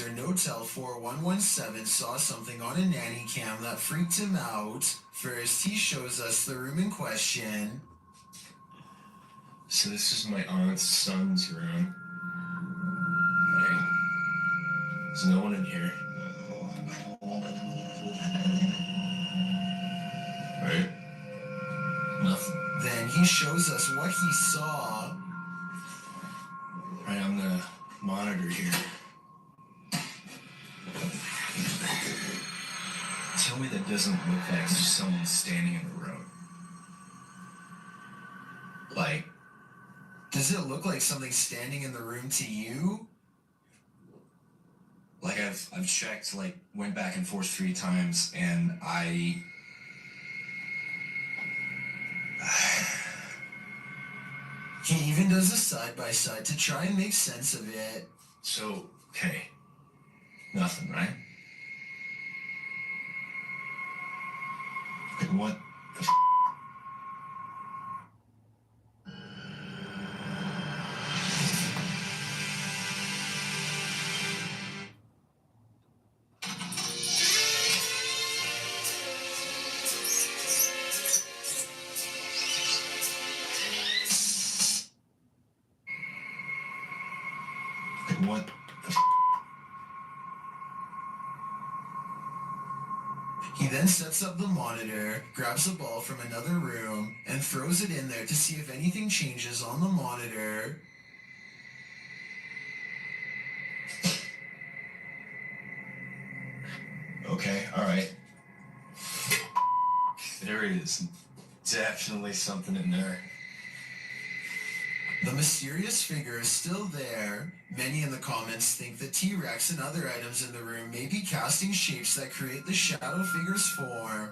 User NoTel4117 saw something on a nanny cam that freaked him out. First, he shows us the room in question. So this is my aunt's son's room. Okay. There's no one in here. Right? Nothing. Then he shows us what he saw. Right on the monitor here. Tell me that doesn't look like someone standing in the room. Like, does it look like something standing in the room to you? Like I've checked, like went back and forth 3 times, and He even does a side-by-side to try and make sense of it. So, okay. Nothing, right? What the f***? What the f***? He then sets up the monitor, grabs a ball from another room, and throws it in there to see if anything changes on the monitor. Okay, alright. There it is. Definitely something in there. The mysterious figure is still there. Many in the comments think the T-Rex and other items in the room may be casting shapes that create the shadow figure's form.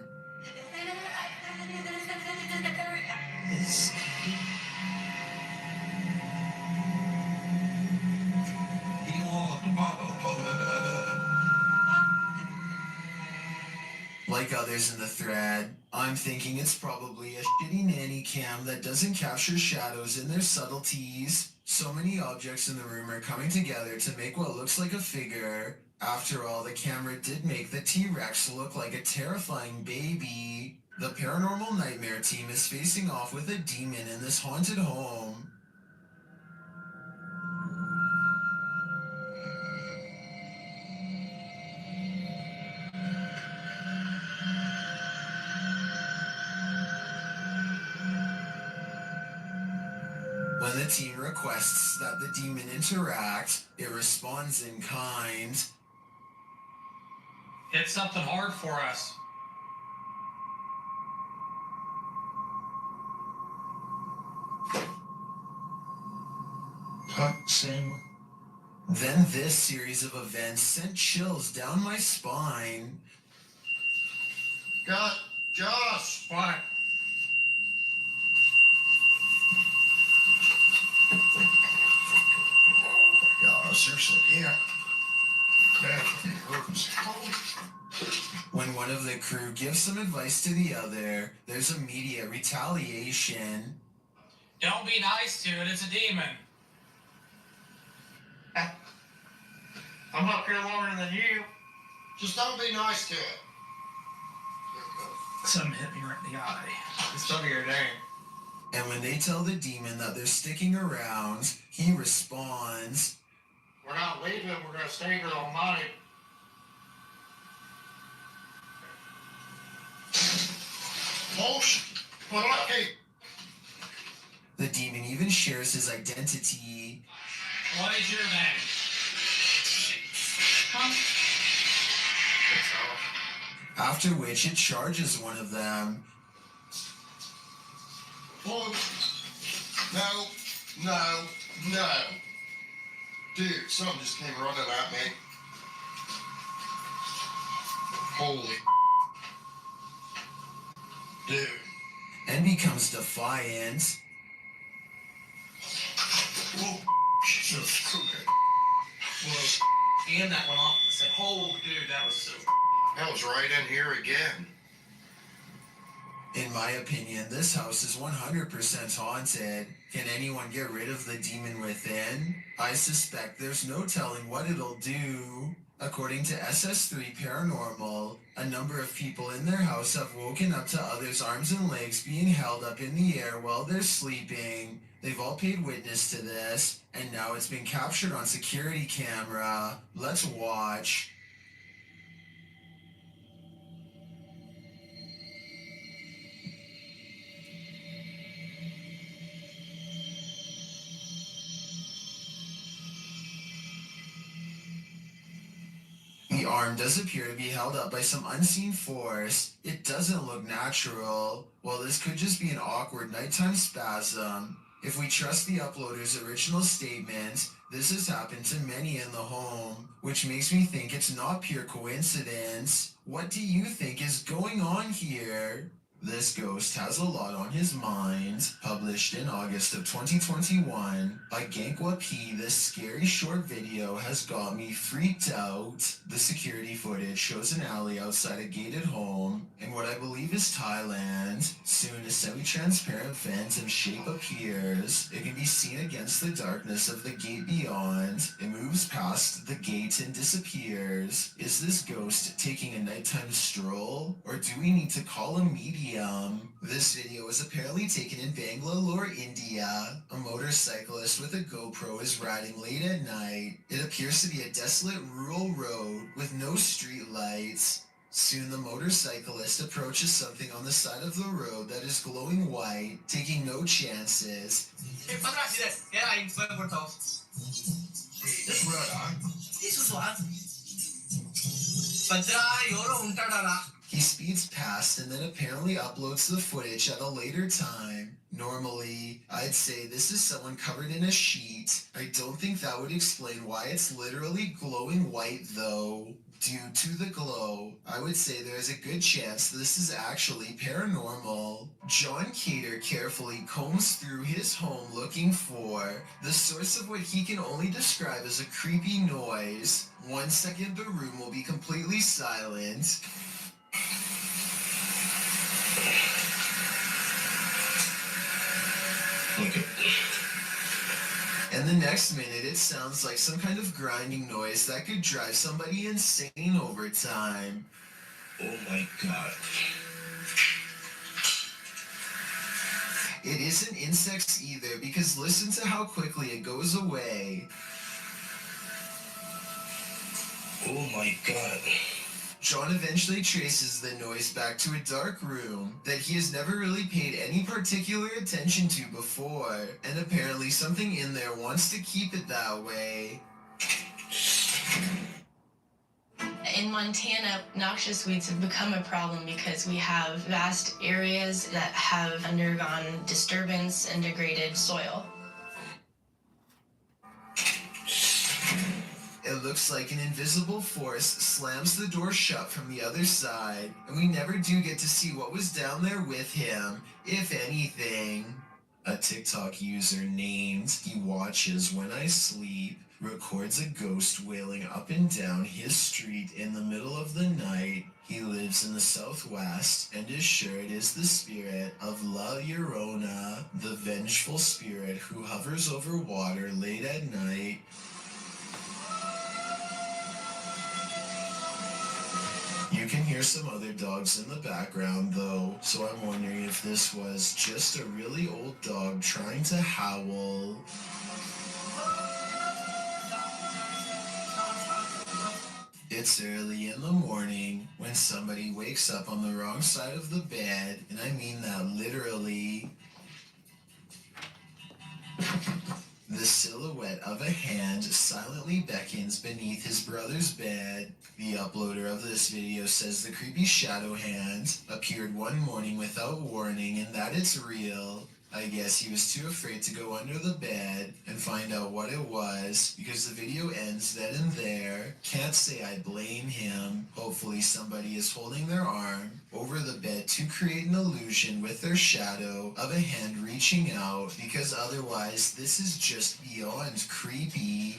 Like others in the thread, I'm thinking it's probably a shitty nanny cam that doesn't capture shadows in their subtleties. So many objects in the room are coming together to make what looks like a figure. After all, the camera did make the T-Rex look like a terrifying baby. The Paranormal Nightmare team is facing off with a demon in this haunted home. When the team requests that the demon interact, it responds in kind. Hit something hard for us. Same. Then this series of events sent chills down my spine. God, Josh! What? God, seriously, yeah. When one of the crew gives some advice to the other, there's immediate retaliation. Don't be nice to it, it's a demon. I'm up here longer than you. Just don't be nice to it. Something hit me right in the eye. It's over your name. And when they tell the demon that they're sticking around, he responds, We're not leaving, we're going to stay here all night. Oh, what up, hey? The demon even shares his identity. What is your name? After which it charges one of them. Oh, no. Dude, something just came running at me. Holy. Dude. And becomes defiant. Whoa, Jesus. Okay. Whoa. And that went off and said, oh, dude, that was so. That was right in here again. In my opinion, this house is 100% haunted. Can anyone get rid of the demon within? I suspect there's no telling what it'll do. According to SS3 Paranormal, a number of people in their house have woken up to others' arms and legs being held up in the air while they're sleeping. They've all paid witness to this, and now it's been captured on security camera. Let's watch. The arm does appear to be held up by some unseen force. It doesn't look natural. Well, this could just be an awkward nighttime spasm. If we trust the uploader's original statement, this has happened to many in the home, which makes me think it's not pure coincidence. What do you think is going on here? This ghost has a lot on his mind. Published in August of 2021 by Gankwa P, this scary short video has got me freaked out. The security footage shows an alley outside a gated home in what I believe is Thailand. Soon a semi-transparent phantom shape appears. It can be seen against the darkness of the gate beyond. It moves past the gate and disappears. Is this ghost taking a nighttime stroll? Or do we need to call a medium? This video was apparently taken in Bangalore, India. A motorcyclist with a GoPro is riding late at night. It appears to be a desolate rural road with no street lights. Soon the motorcyclist approaches something on the side of the road that is glowing white, taking no chances. He speeds past and then apparently uploads the footage at a later time. Normally, I'd say this is someone covered in a sheet. I don't think that would explain why it's literally glowing white though. Due to the glow, I would say there's a good chance this is actually paranormal. John Cater carefully combs through his home looking for the source of what he can only describe as a creepy noise. 1 second the room will be completely silent. Okay. And the next minute it sounds like some kind of grinding noise that could drive somebody insane over time. Oh my god. It isn't insects either, because listen to how quickly it goes away. Oh my god. John eventually traces the noise back to a dark room that he has never really paid any particular attention to before, and apparently something in there wants to keep it that way. In Montana, noxious weeds have become a problem because we have vast areas that have undergone disturbance and degraded soil. It looks like an invisible force slams the door shut from the other side, and we never do get to see what was down there with him, if anything. A TikTok user named He Watches When I Sleep records a ghost wailing up and down his street in the middle of the night. He lives in the Southwest and is sure it is the spirit of La Llorona, the vengeful spirit who hovers over water late at night. You can hear some other dogs in the background though, so I'm wondering if this was just a really old dog trying to howl. It's early in the morning when somebody wakes up on the wrong side of the bed, and I mean that literally. The silhouette of a hand silently beckons beneath his brother's bed. The uploader of this video says the creepy shadow hand appeared one morning without warning and that it's real. I guess he was too afraid to go under the bed and find out what it was, because the video ends then and there. Can't say I blame him. Hopefully somebody is holding their arm over the bed to create an illusion with their shadow of a hand reaching out, because otherwise this is just beyond creepy.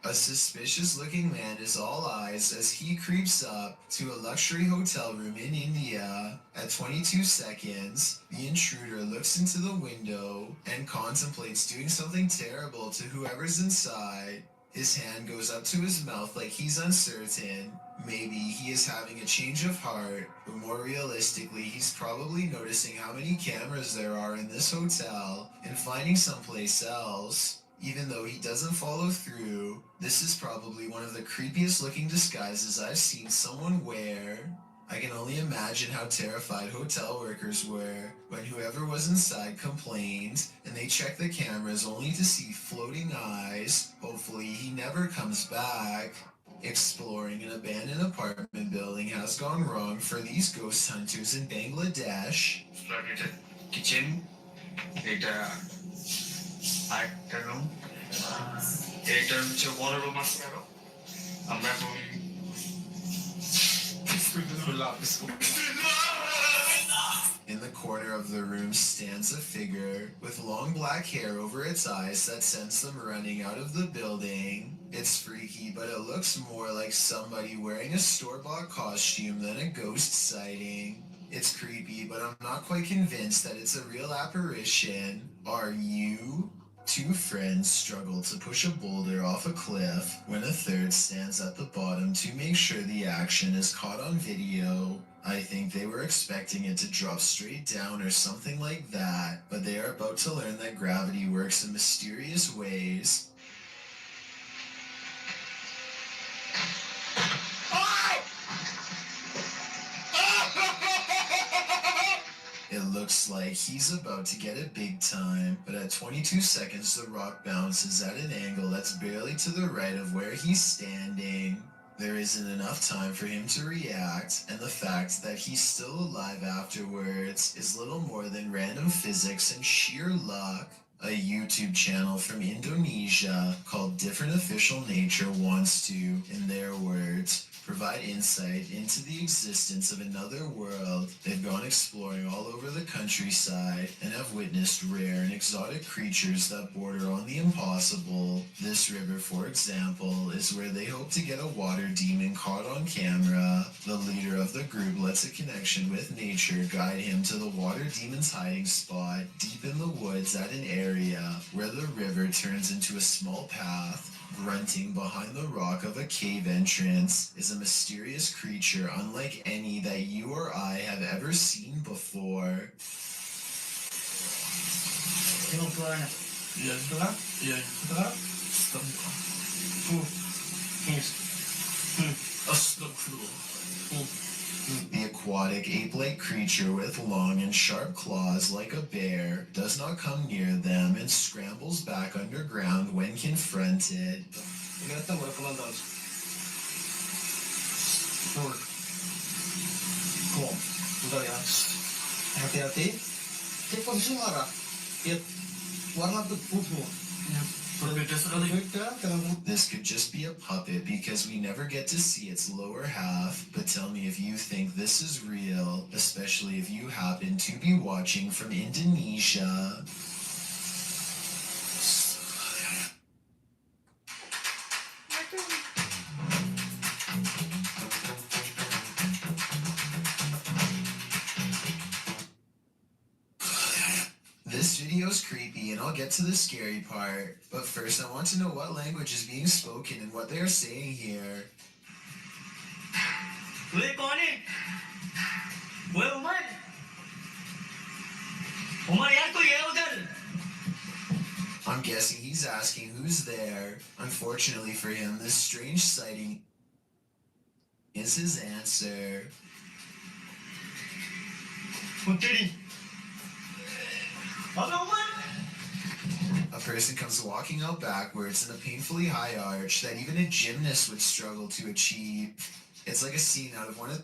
A suspicious looking man is all eyes as he creeps up to a luxury hotel room in India. At 22 seconds, the intruder looks into the window and contemplates doing something terrible to whoever's inside. His hand goes up to his mouth like he's uncertain. Maybe he is having a change of heart, but more realistically, he's probably noticing how many cameras there are in this hotel and finding someplace else. Even though he doesn't follow through, this is probably one of the creepiest looking disguises I've seen someone wear. I can only imagine how terrified hotel workers were when whoever was inside complained and they checked the cameras only to see floating eyes. Hopefully he never comes back. Exploring an abandoned apartment building has gone wrong for these ghost hunters in Bangladesh. Kitchen, এটা আরেকটা room, এটা হচ্ছে বড় room আছে আরো। আমরা এখন In the corner of the room stands a figure with long black hair over its eyes that sends them running out of the building. It's freaky, but it looks more like somebody wearing a store-bought costume than a ghost sighting. It's creepy, but I'm not quite convinced that it's a real apparition. Are you? Two friends struggle to push a boulder off a cliff when a third stands at the bottom to make sure the action is caught on video. I think they were expecting it to drop straight down or something like that, but they are about to learn that gravity works in mysterious ways. It looks like he's about to get it big time, but at 22 seconds the rock bounces at an angle that's barely to the right of where he's standing. There isn't enough time for him to react, and the fact that he's still alive afterwards is little more than random physics and sheer luck. A YouTube channel from Indonesia called Different Official Nature wants to, in their words, provide insight into the existence of another world. They've gone exploring all over the countryside and have witnessed rare and exotic creatures that border on the impossible. This river, for example, is where they hope to get a water demon caught on camera. The leader of the group lets a connection with nature guide him to the water demon's hiding spot deep in the woods at an area where the river turns into a small path. Grunting behind the rock of a cave entrance is a mysterious creature unlike any that you or I have ever seen before. The aquatic ape-like creature with long and sharp claws like a bear does not come near them and scrambles back underground when confronted. This could just be a puppet because we never get to see its lower half, but tell me if you think this is real, especially if you happen to be watching from Indonesia. This video's creepy and I'll get to the scary part, but first I want to know what language is being spoken and what they are saying here. I'm guessing he's asking who's there. Unfortunately for him, this strange sighting is his answer. A person comes walking out backwards in a painfully high arch that even a gymnast would struggle to achieve. It's like a scene out of one of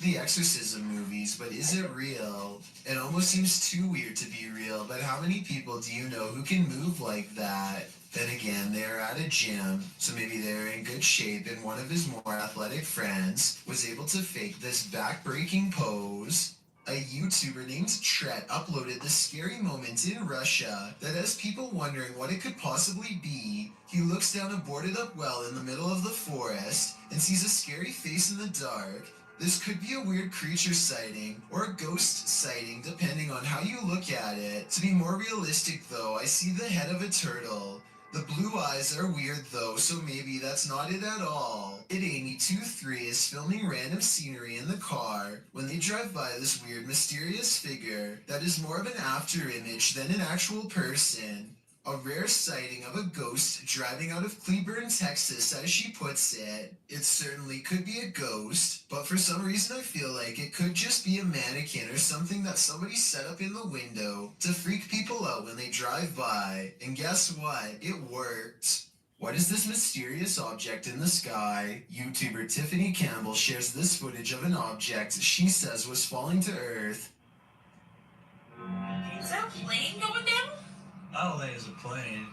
the exorcism movies, but is it real? It almost seems too weird to be real, but how many people do you know who can move like that? Then again, they're at a gym, so maybe they're in good shape and one of his more athletic friends was able to fake this back-breaking pose. A YouTuber named Tret uploaded this scary moment in Russia that has people wondering what it could possibly be. He looks down a boarded up well in the middle of the forest and sees a scary face in the dark. This could be a weird creature sighting or a ghost sighting depending on how you look at it. To be more realistic though, I see the head of a turtle. The blue eyes are weird though, so maybe that's not it at all. It Amy23 is filming random scenery in the car when they drive by this weird mysterious figure that is more of an after image than an actual person. A rare sighting of a ghost driving out of Cleburne, Texas, as she puts it. It certainly could be a ghost, but for some reason I feel like it could just be a mannequin or something that somebody set up in the window to freak people out when they drive by. And guess what? It worked. What is this mysterious object in the sky? YouTuber Tiffany Campbell shares this footage of an object she says was falling to Earth. Is that a plane going down? I don't think it's a plane.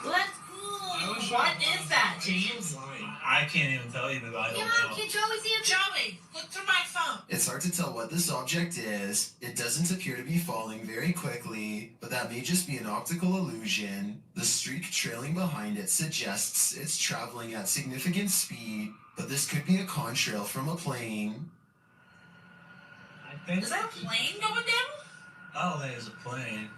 Well, that's cool. What is that, James? I can't even tell you that I don't know. Can Joey see it? Joey, look through my phone. It's hard to tell what this object is. It doesn't appear to be falling very quickly, but that may just be an optical illusion. The streak trailing behind it suggests it's traveling at significant speed, but this could be a contrail from a plane. I think Is that a plane going down? I don't think it's a plane.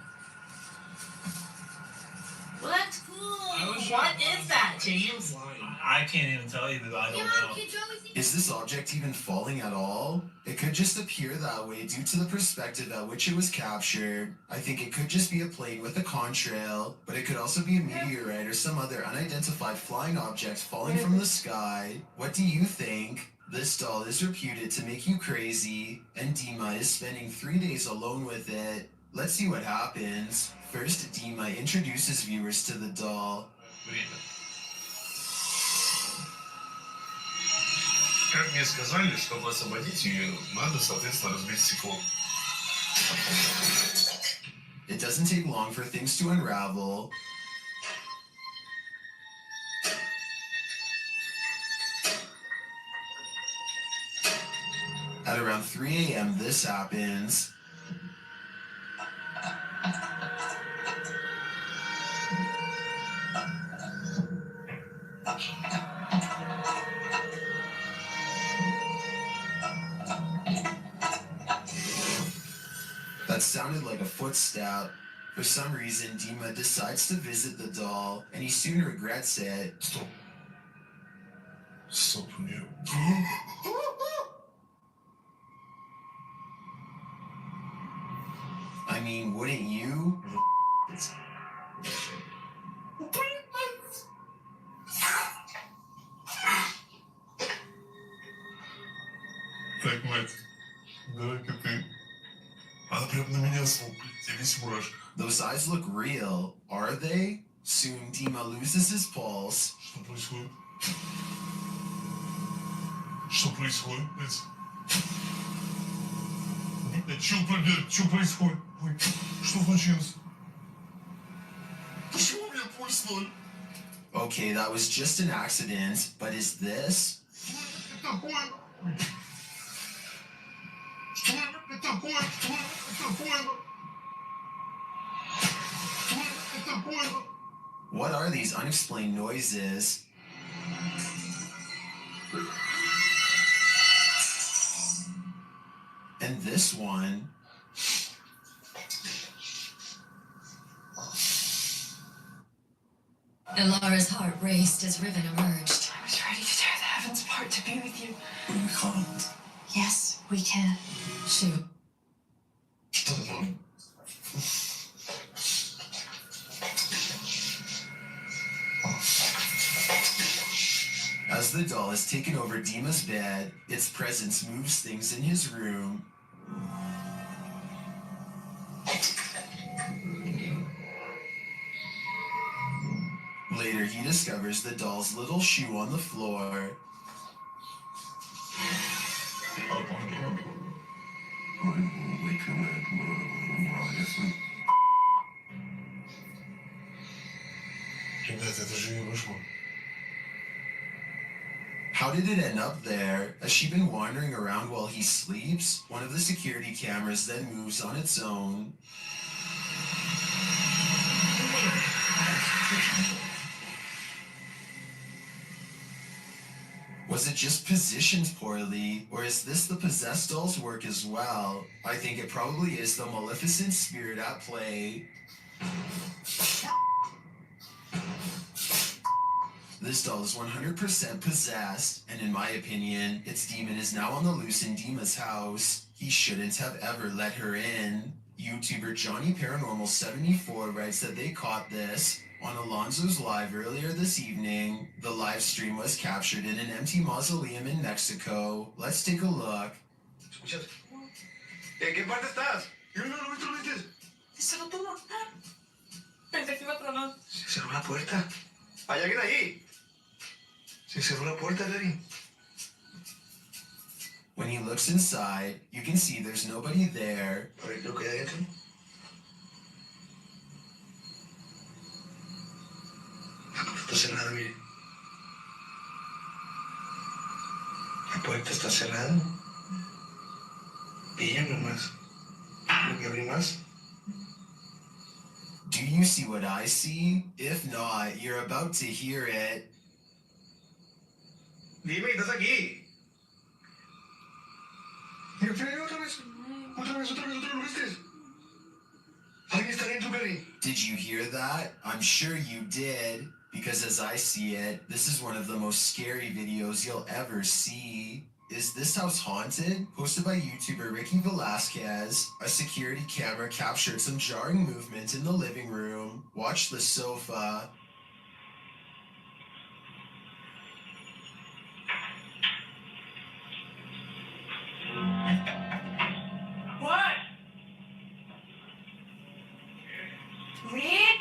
Well, that's cool. What is that, James? I can't even tell you that I don't know. Can Joey see Is this object even falling at all? It could just appear that way due to the perspective at which it was captured. I think it could just be a plane with a contrail, but it could also be a meteorite or some other unidentified flying object falling from the sky. What do you think? This doll is reputed to make you crazy, and Dima is spending 3 days alone with it. Let's see what happens. First, Dima introduces viewers to the doll. Как мне сказали, чтобы освободить ее, надо, соответственно, разбить стекло. It doesn't take long for things to unravel. At around 3 a.m. this happens. That sounded like a footstep. For some reason, Dima decides to visit the doll, and he soon regrets it. Стоп. Стоп, нет. I mean, wouldn't you? Так, мать, давай-ка ты. Она прям на меня смотрит, я весь мурашка. Those eyes look real, are they? Soon, Dima loses his pulse. Что происходит? Что происходит, блядь? Что происходит? Ой, что случилось? Почему у меня пульс ноль? Okay, that was just an accident, but is this? Что это такое? Что это такое? Что это такое? Что это такое? What are these unexplained noises? And this one. And Lara's heart raced as Riven emerged. I was ready to tear the heavens apart to be with you. We can't. Yes, we can. Shoot. Что там? As the doll has taken over Dima's bed, its presence moves things in his room. Later, he discovers the doll's little shoe on the floor. Ребята, это же не вышло. How did it end up there? Has she been wandering around while he sleeps? One of the security cameras then moves on its own. Was it just positioned poorly, or is this the possessed doll's work as well? I think it probably is the Maleficent spirit at play. This doll is 100% possessed, and in my opinion, its demon is now on the loose in Dima's house. He shouldn't have ever let her in. YouTuber Johnny Paranormal 74 writes that they caught this on Alonzo's live earlier this evening. The live stream was captured in an empty mausoleum in Mexico. Let's take a look. ¿Escuchas? ¿En qué parte estás? Yo no lo viste. Se cerró todo. Pensé que iba a tronar. Se cerró la puerta. ¿Hay alguien ahí? Se cerró la puerta, Daddy. When he looks inside, you can see there's nobody there. A ver, ¿lo que hay adentro? La puerta está cerrada, mire. La puerta está cerrada. Ella nomás. ¿Lo que abrí más? Do you see what I see? If not, you're about to hear it. Dime, ¿estás aquí? Mira, mira, otra vez. Otra vez, ¿lo viste? Alguien está dentro, Gary. Did you hear that? I'm sure you did, because as I see it, this is one of the most scary videos you'll ever see. Is this house haunted? Posted by YouTuber Ricky Velasquez. A security camera captured some jarring movement in the living room. Watch the sofa. What? Rick?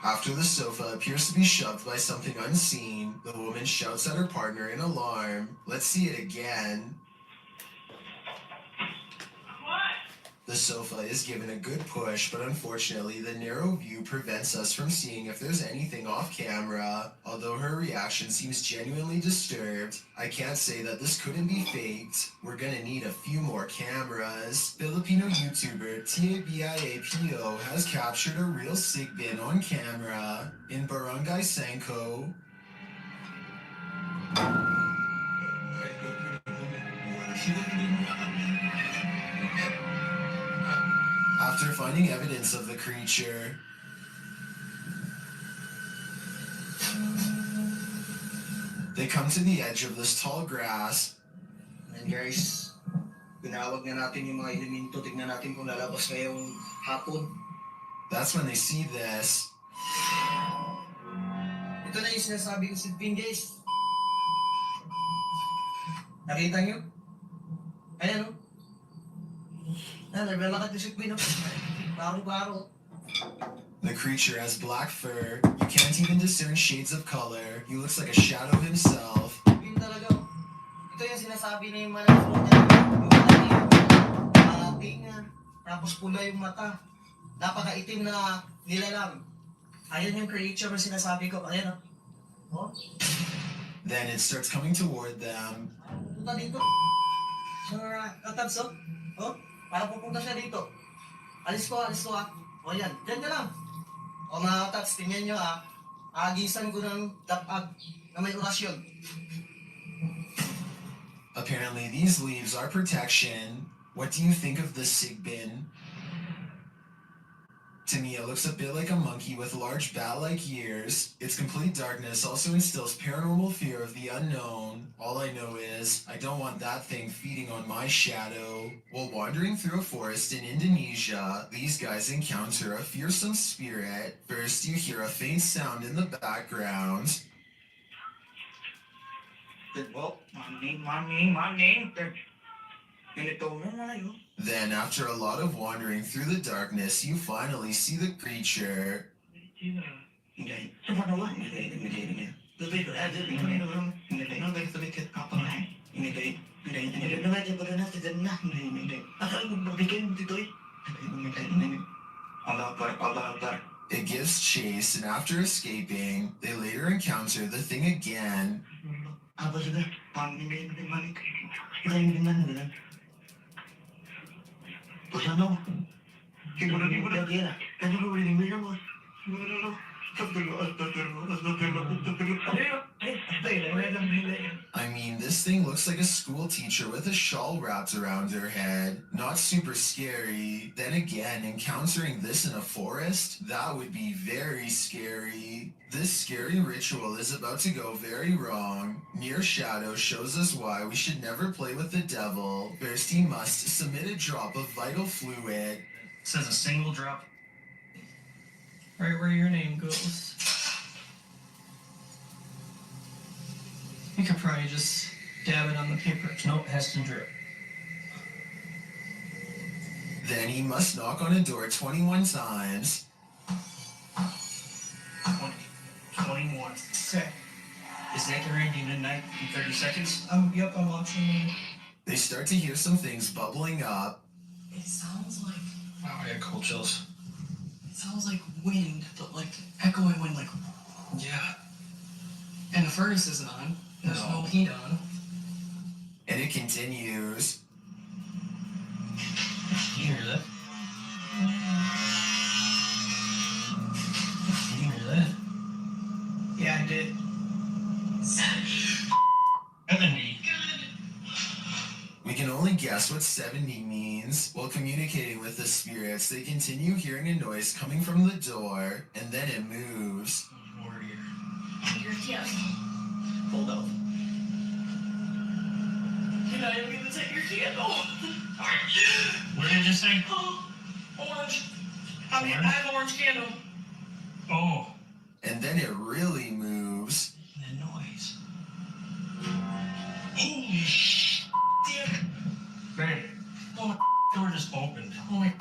After the sofa appears to be shoved by something unseen, the woman shouts at her partner in alarm. Let's see it again. The sofa is given a good push, but unfortunately the narrow view prevents us from seeing if there's anything off camera. Although her reaction seems genuinely disturbed, I can't say that this couldn't be faked. We're gonna need a few more cameras. Filipino YouTuber TABIAPO has captured a real sigbin on camera in Barangay Sanko. After finding evidence of the creature, they come to the edge of this tall grass. And guys, pinawag na natin yung mga elemento. Tignan natin kung lalabas ngayong hapon. That's when they see this. Ito na yung sinasabi ko si Pin, guys. Nakita nyo? Ayan, o. Naglalakad yung si Pin, o. Baro-baro. The creature has black fur. You can't even discern shades of color. He looks like a shadow himself. Pin talaga, o. Ito yung sinasabi na yung manang niya. Yung mata niya. Tinga. Tapos pula yung mata. Napakaitim na nilalang. Ayan yung creature na sinasabi ko. Ayan, o. Oh. Then it starts coming toward them. Punta dito. Sa katabs, o. Oh. Para pupunta siya dito. Alis ko ah. O yan, dyan ka lang. O mga katabs, tingnan nyo ah. Agisan ko ng dapag na may orasyon. Apparently these leaves are protection. What do you think of the sigbin? To me, it looks a bit like a monkey with large bat-like ears. Its complete darkness also instills paranormal fear of the unknown. All I know is, I don't want that thing feeding on my shadow. While wandering through a forest in Indonesia, these guys encounter a fearsome spirit. First, you hear a faint sound in the background. Well, my name. Then, after a lot of wandering through the darkness, you finally see the creature. It gives chase, and after escaping, they later encounter the thing again. I mean, this thing looks like a school teacher with a shawl wrapped around her head. Not super scary. Then again, encountering this in a forest, that would be very scary. This scary ritual is about to go very wrong. Near Shadow shows us why we should never play with the devil. First, he must submit a drop of vital fluid. Says a single drop. Right where your name goes. You could probably just dab it on the paper. Nope, it has to drip. Then he must knock on a door 21 times. 20. 21. Okay. Is that guaranteed midnight in 30 seconds? Yep, I'm watching. They start to hear some things bubbling up. It sounds like Wow, I got cold chills. It sounds like wind, but like echoing wind, like yeah. And the furnace isn't on. There's no heat on. And it continues. You hear that? You hear that? Yeah, I did. 70. We can only guess what 70 means. While communicating with the spirits, they continue hearing a noise coming from the door, and then it moves. More here. You're just. Hold up. You're not even gonna take your candle. What did you say? Orange. I mean, I have orange candle. Oh. And then it really moves. And the noise. Holy sh! Babe. Oh my door just opened. Oh my.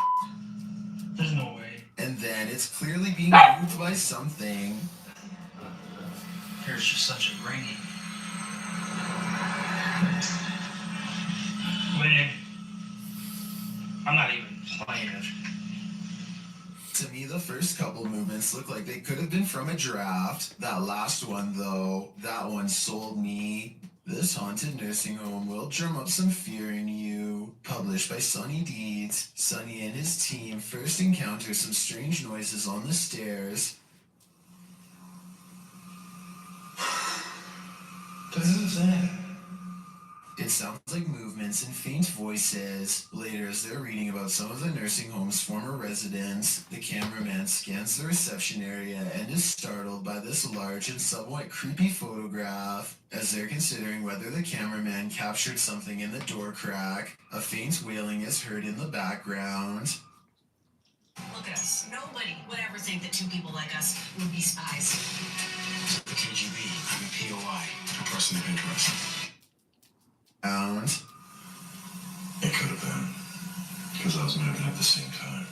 There's no way. And then it's clearly being moved by something. Here's just such a ringing. Winning. I'm not even playing it. To me, the first couple movements look like they could have been from a draft. That last one, though, that one sold me. This haunted nursing home will drum up some fear in you. Published by Sonny Deeds. Sonny and his team first encounter some strange noises on the stairs. This is it. It sounds like movements and faint voices. Later, as they're reading about some of the nursing home's former residents, the cameraman scans the reception area and is startled by this large and somewhat creepy photograph. As they're considering whether the cameraman captured something in the door crack, a faint wailing is heard in the background. Look at us. Nobody would ever think that two people like us would be spies. The KGB, I'm a POI, a person of interest. It could have been. Because I was moving at the same time.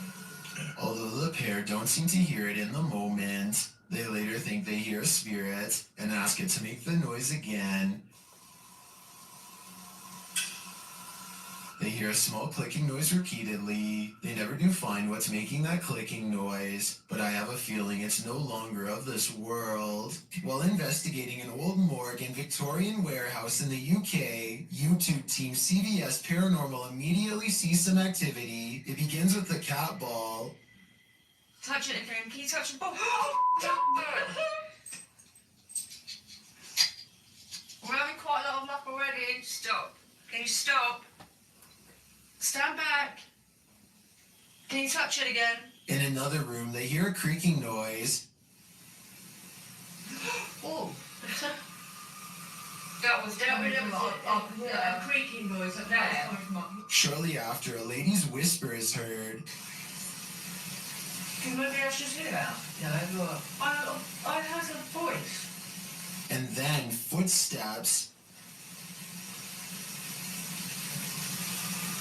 Although the pair don't seem to hear it in the moment, they later think they hear a spirit and ask it to make the noise again. They hear a small clicking noise repeatedly. They never do find what's making that clicking noise, but I have a feeling it's no longer of this world. While investigating an old morgue and Victorian warehouse in the UK, YouTube team CVS Paranormal immediately sees some activity. It begins with the cat ball. Touch it again. Can you touch the ball? We're having quite a lot of luck already. Stop. Can you stop? Stand back. Can you touch it again? In another room, they hear a creaking noise. Oh. That was a creaking noise up there. Shortly after, a lady's whisper is heard. Can maybe I should hear that? No, I heard a voice. And then footsteps.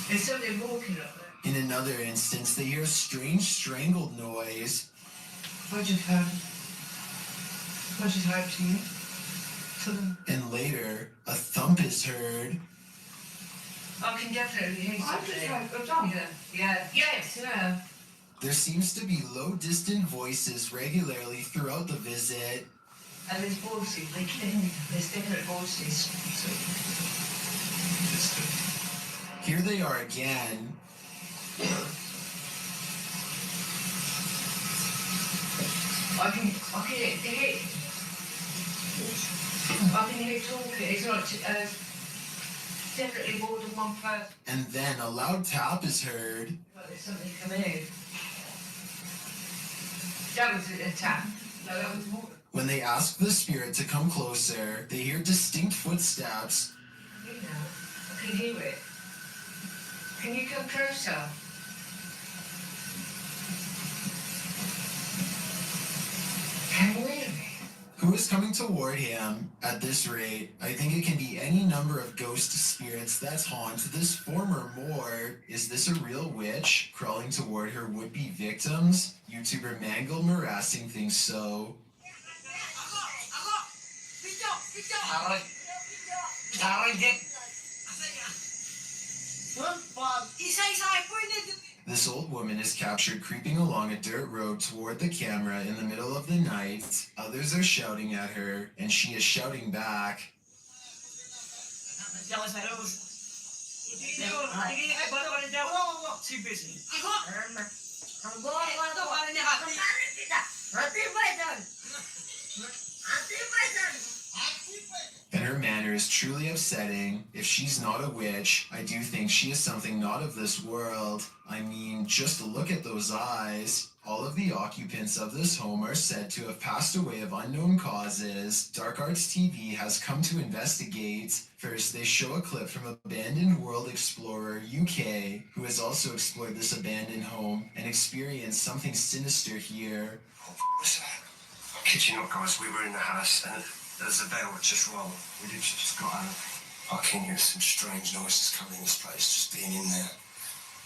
There's something walking up there. In another instance, they hear a strange strangled noise. I just heard to you. And later, a thump is heard. I can definitely hear something. Yeah. Yes. Yeah. There seems to be low, distant voices regularly throughout the visit. And there's voices. There's different voices. Here they are again. I can hear it. I can hear it talking. It's not definitely more than one person. And then a loud tap is heard. But there's something coming in. That was a tap. No, that was more. When they ask the spirit to come closer, they hear distinct footsteps. You know, I can hear it. Can you come closer? Can you hear me? Who is coming toward him? At this rate, I think it can be any number of ghost spirits that haunt this former Moore. Is this a real witch crawling toward her would-be victims? YouTuber Mangle Morassing thinks so. This old woman is captured creeping along a dirt road toward the camera in the middle of the night. Others are shouting at her, and she is shouting back. Too busy. And her manner is truly upsetting. If she's not a witch, I do think she is something not of this world. I mean, just look at those eyes. All of the occupants of this home are said to have passed away of unknown causes. Dark Arts TV has come to investigate. First, they show a clip from Abandoned World Explorer UK, who has also explored this abandoned home and experienced something sinister here. I kid you not, guys, we were in the house and there's a bell that just rung. We literally just got out. I can hear some strange noises coming in this place, just being in there.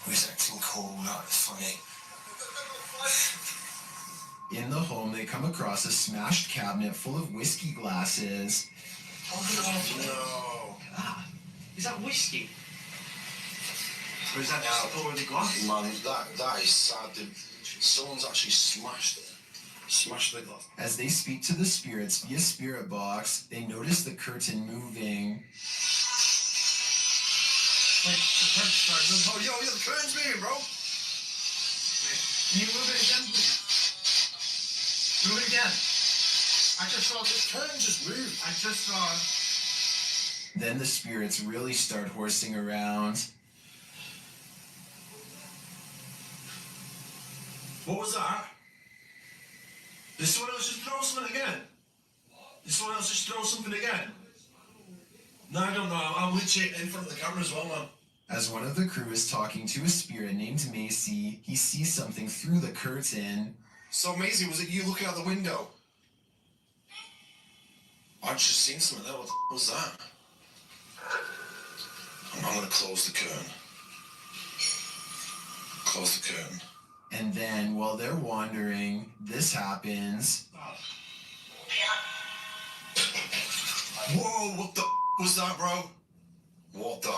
We was acting cool, like funny. In the home, they come across a smashed cabinet full of whiskey glasses. No. Is that whiskey? Or is that just already glass? Man, that is sad. Someone's actually smashed it. Smashed the glass. As they speak to the spirits via spirit box, they notice the curtain moving. Wait, the curtain's starting. Oh, yo, the curtain's moving, bro. Can you move it again, please? Move it again. I just saw this curtain just move. I just saw it. Then the spirits really start horsing around. What was that? Did someone else just throw something again? Did someone else just throw something again? No, I don't know. I'm literally in front of the camera as well, man. As one of the crew is talking to a spirit named Macy, he sees something through the curtain. So, Maisie, was it you looking out the window? I just seen something there. What the was that? I'm gonna close the curtain. Close the curtain. And then, while they're wandering, this happens. Whoa, what the was that, bro? What the?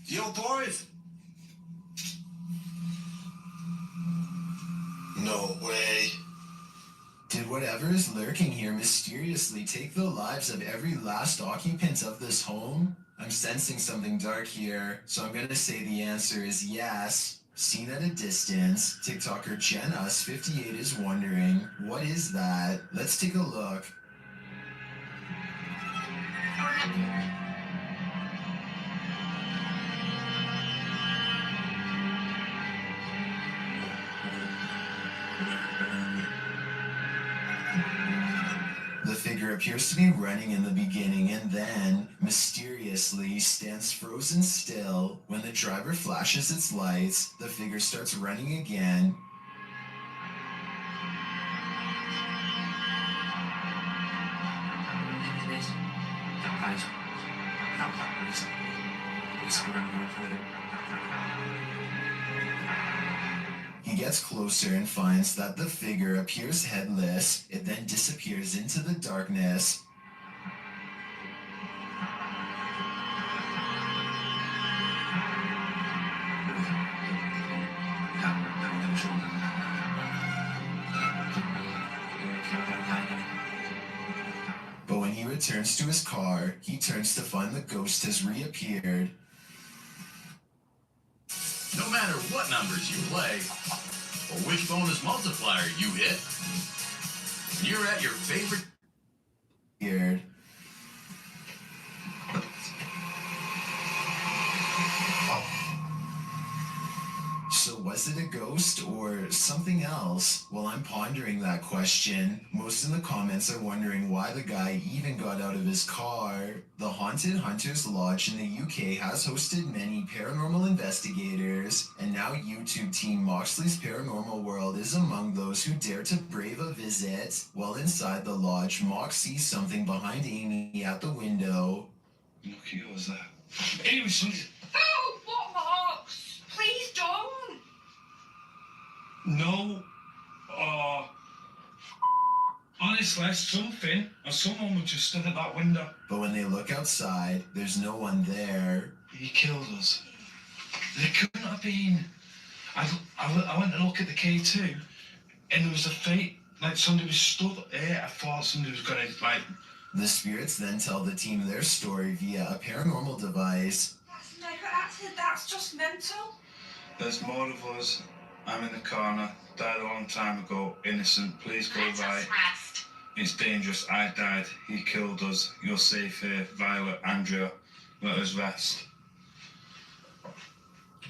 Yo, boys! No way. Did whatever is lurking here mysteriously take the lives of every last occupant of this home? I'm sensing something dark here, so I'm gonna say the answer is yes. Seen at a distance, TikToker JenUs58 is wondering, what is that? Let's take a look. The figure appears to be running in the beginning and then, mysteriously, stands frozen still. When the driver flashes its lights, the figure starts running again. He gets closer and finds that the figure appears headless. It then disappears into the darkness. But when he returns to his car, he turns to find the ghost has reappeared. No matter what numbers you play, or which bonus multiplier you hit, You're at your favorite. Weird. So was it a ghost or something else? Well, I'm pondering that question. Most in the comments are wondering why the guy even got out of his car. The Haunted Hunters Lodge in the UK has hosted many paranormal investigators, and now YouTube team Moxley's Paranormal World is among those who dare to brave a visit. While inside the lodge, Mox sees something behind Amy at the window. Look at yours there. Anyway, something. Oh, what marks? Please don't. No. Honestly, something or someone was just stood at that window. But when they look outside, there's no one there. He killed us. There couldn't have been. I went to look at the K2, and there was a fate. Like somebody was stood there. I thought somebody was gonna like. The spirits then tell the team their story via a paranormal device. That's just mental. There's more of us. I'm in the corner. Died a long time ago. Innocent. Please go by. Rest. It's dangerous. I died. He killed us. You're safe here. Violet, Andrea. Let us rest.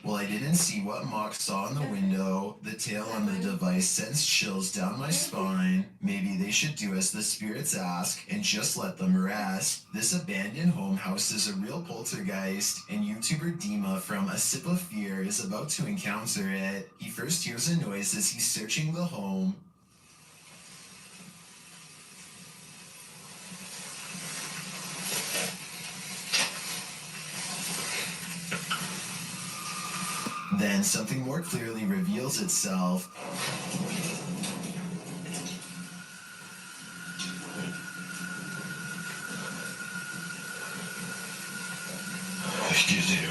Well, I didn't see what Mox saw in the window. The tail on the device sends chills down my spine. Maybe they should do as the spirits ask and just let them rest. This abandoned home house is a real poltergeist, and YouTuber Dima from A Sip of Fear is about to encounter it. He first hears a noise as he's searching the home. Then something more clearly reveals itself. Excuse you.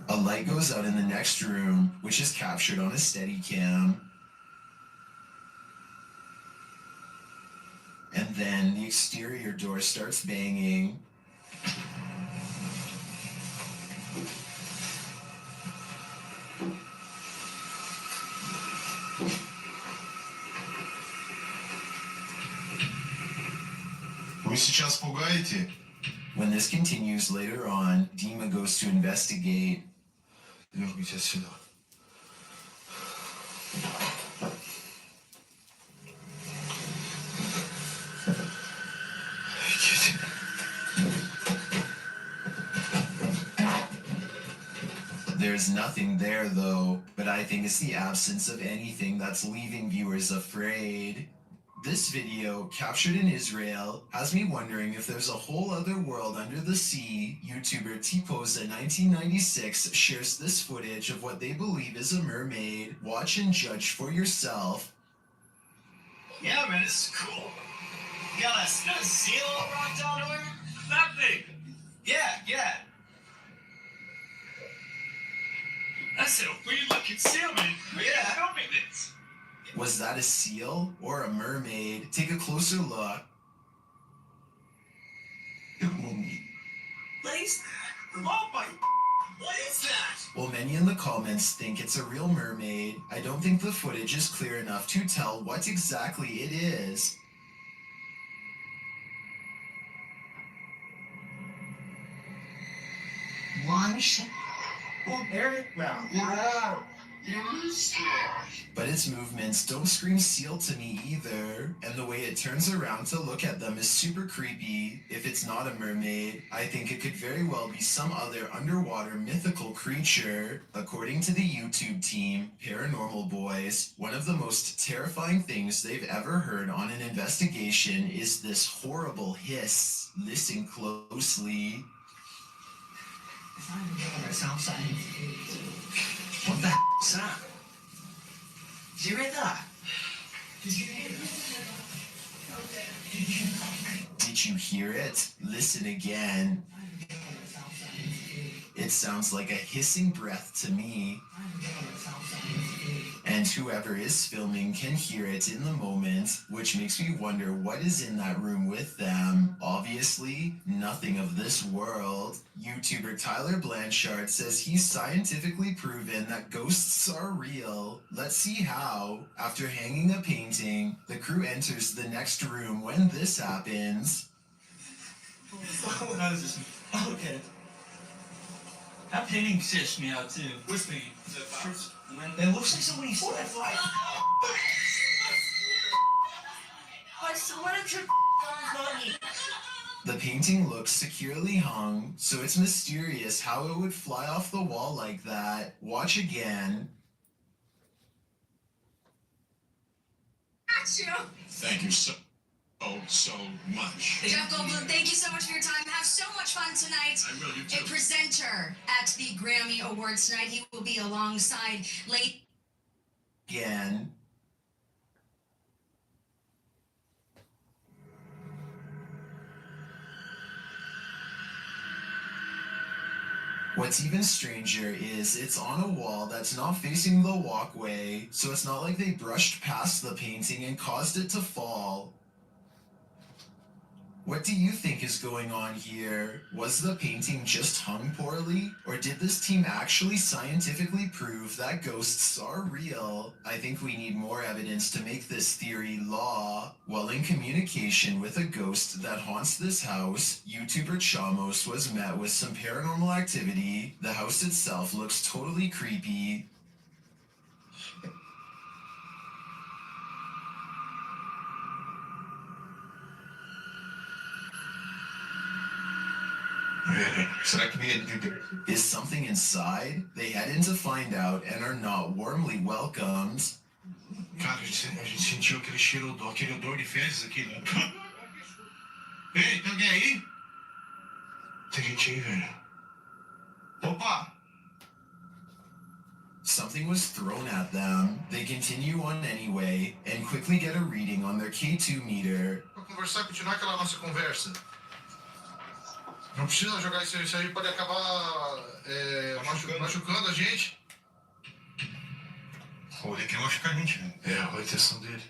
A light goes out in the next room, which is captured on a Steadicam. And then the exterior door starts banging. Вы сейчас пугаете? When this continues later on, Dima goes to investigate. Дергайте отсюда. Идите. There's nothing there though, but I think it's the absence of anything that's leaving viewers afraid. This video, captured in Israel, has me wondering if there's a whole other world under the sea. YouTuber Tpoza1996 shares this footage of what they believe is a mermaid. Watch and judge for yourself. Yeah, man, this is cool. You got a seal rock down to her? That big. Yeah. That's a weird looking seal, man. Yeah. Show me this. Was that a seal or a mermaid? Take a closer look. What is that? Oh my. What is that? Well, many in the comments think it's a real mermaid. I don't think the footage is clear enough to tell what exactly it is. One shot. Oh, Eric, wow. But its movements don't scream seal to me either, and the way it turns around to look at them is super creepy. If it's not a mermaid, I think it could very well be some other underwater mythical creature. According to the YouTube team, Paranormal Boys, one of the most terrifying things they've ever heard on an investigation is this horrible hiss. Listen closely. What the is that? Did you read that? Did you hear it? Listen again. It sounds like a hissing breath to me. and whoever is filming can hear it in the moment, which makes me wonder what is in that room with them. Obviously, nothing of this world. YouTuber Tyler Blanchard says he's scientifically proven that ghosts are real. Let's see how. After hanging a painting, the crew enters the next room when this happens. Okay. That painting stitched me out too. Which painting? It looks like somebody's stepped like. I swear to money. The painting looks securely hung, so it's mysterious how it would fly off the wall like that. Watch again. Got you. Thank you so much. Jeff Goldblum, thank you so much for your time. Have so much fun tonight. I will, you A presenter at the Grammy Awards tonight. He will be alongside late. Again. What's even stranger is it's on a wall that's not facing the walkway, so it's not like they brushed past the painting and caused it to fall. What do you think is going on here? Was the painting just hung poorly? Or did this team actually scientifically prove that ghosts are real? I think we need more evidence to make this theory law. While in communication with a ghost that haunts this house, YouTuber Chamos was met with some paranormal activity. The house itself looks totally creepy. Será que ele Is something inside? They head in to find out and are not warmly welcomed. Cara, a gente sentiu aquele cheiro, aquele odor de fezes aqui, né? Ei, tem alguém aí? Tem gente aí, velho. Opa! Something was thrown at them. They continue on anyway and quickly get a reading on their K2 meter. Pra conversar, continuar aquela nossa conversa. Não precisa jogar isso aí, pode acabar machucando a gente. Ou ele quer machucar a gente, né? É, a intenção dele.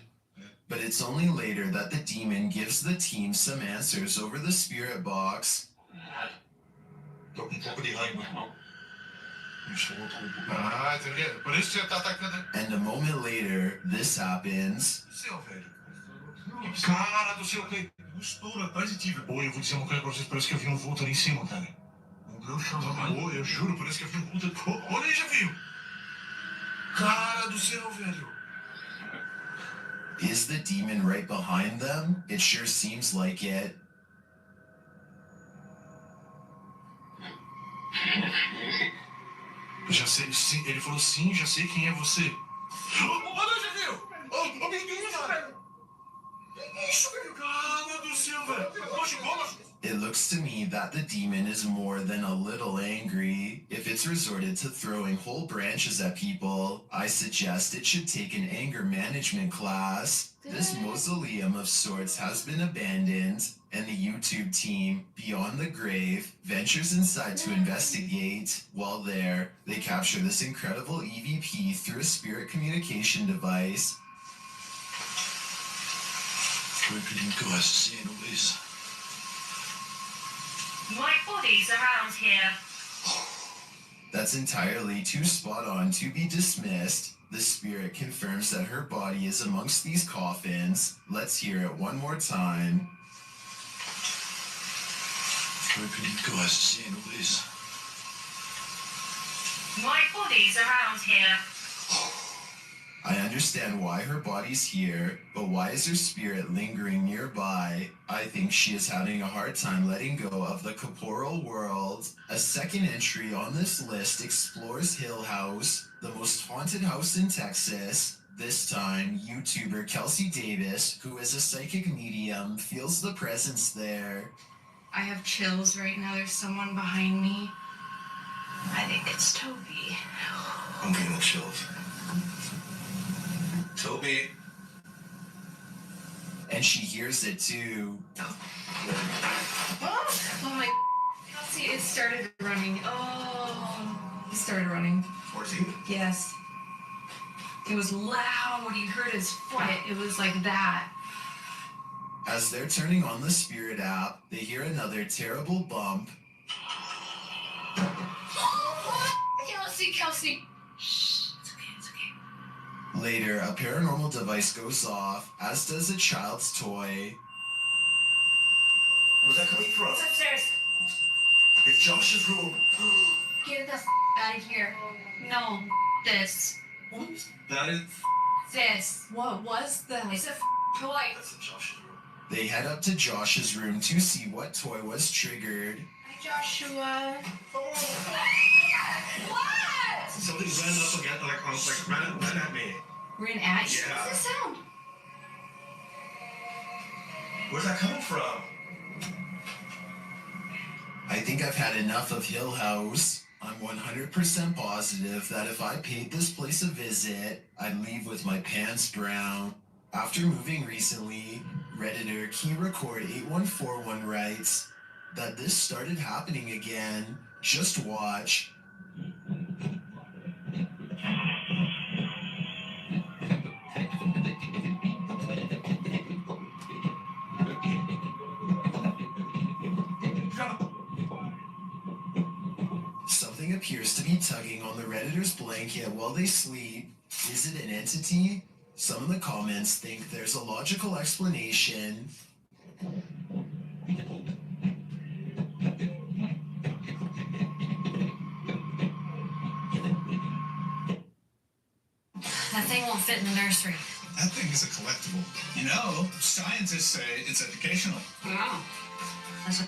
But it's only later that the demon gives the team some answers over the spirit box. Tô com um pouco de raiva, irmão. Ah, entendeu? Por isso que você tá atacando. And a moment later, this happens. Céu, velho. Cara do céu, que estouro atrás de ti. Pô, eu vou dizer uma coisa pra vocês, parece que eu vi um vulto ali em cima, cara. Pô, eu juro, parece que eu vi um vulto. Pô, olha aí, já viu. Cara do céu, velho. Is the demon right behind them? It sure seems like it. Já sei, sim, ele falou sim, já sei quem é você. Olha, já viu? Ô, menino, velho. Isso, velho. Cara do céu, velho. Machucou. It looks to me that the demon is more than a little angry. If it's resorted to throwing whole branches at people, I suggest it should take an anger management class. This mausoleum of sorts has been abandoned, and the YouTube team, Beyond the Grave, ventures inside to investigate. While there, they capture this incredible EVP through a spirit communication device. Foi pedindo que eu assassino, Luiz. My body's around here. That's entirely too spot on to be dismissed. The spirit confirms that her body is amongst these coffins. Let's hear it one more time. Foi pedindo que eu assassino, Luiz. My body's around here. I understand why her body's here, but why is her spirit lingering nearby? I think she is having a hard time letting go of the corporeal world. A second entry on this list explores Hill House, the most haunted house in Texas. This time, YouTuber Kelsey Davis, who is a psychic medium, feels the presence there. I have chills right now. There's someone behind me. I think it's Toby. I'm getting the chills. Toby. And she hears it too. Oh my. Kelsey, it started running. Oh, it started running. 14? Yes. It was loud. You heard his foot. It was like that. As they're turning on the Spirit app, they hear another terrible bump. Kelsey. Shh, it's okay, it's okay. Later, a paranormal device goes off, as does a child's toy. Where's that coming from? It's upstairs. It's Josh's room. Get the out of here. No, this. What? That is. This. What was that? It's a toy. That's in Josh's room. They head up to Josh's room to see what toy was triggered. Hi, Joshua. What? Something ran up again, ran at me. Ran at you? Yeah. What's the sound? Where's that coming from? I think I've had enough of Hill House. I'm 100% positive that if I paid this place a visit, I'd leave with my pants brown. After moving recently, Redditor KeyRecord8141 writes that this started happening again. Just watch. Something appears to be tugging on the Redditor's blanket while they sleep. Is it an entity? Some of the comments think there's a logical explanation. That thing won't fit in the nursery. That thing is a collectible. You know, scientists say it's educational. Wow. That's a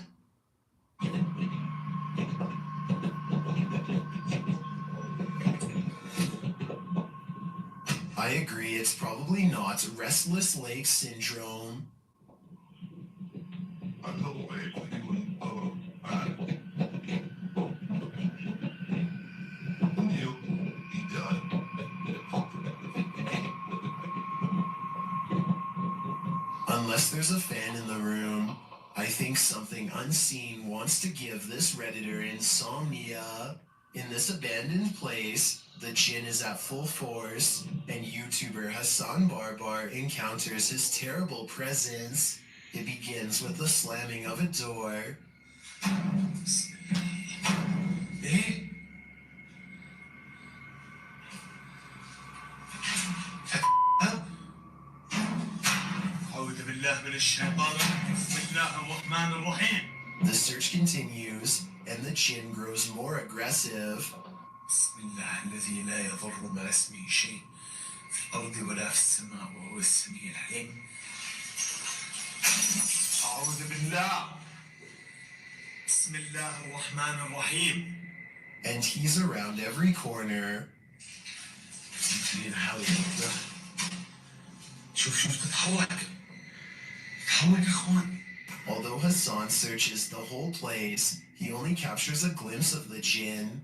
I agree, it's probably not Restless Leg Syndrome. Unless there's a fan in the room, I think something unseen wants to give this Redditor insomnia. In this abandoned place, the djinn is at full force, and YouTuber Hassan Barbar encounters his terrible presence. It begins with the slamming of a door. Hey. أعوذ بالله من الشيطان بسم الله الرحمن الرحيم. The search continues, and the djinn grows more aggressive. بسم الله الذي لا يضر مع اسمه شيء في الأرض ولا في السماء وهو السميع العليم. أعوذ بالله. بسم الله الرحمن الرحيم. And he's around every corner. شوف تتحرك يا اخوان. Although Hassan searches the whole place, he only captures a glimpse of the djinn.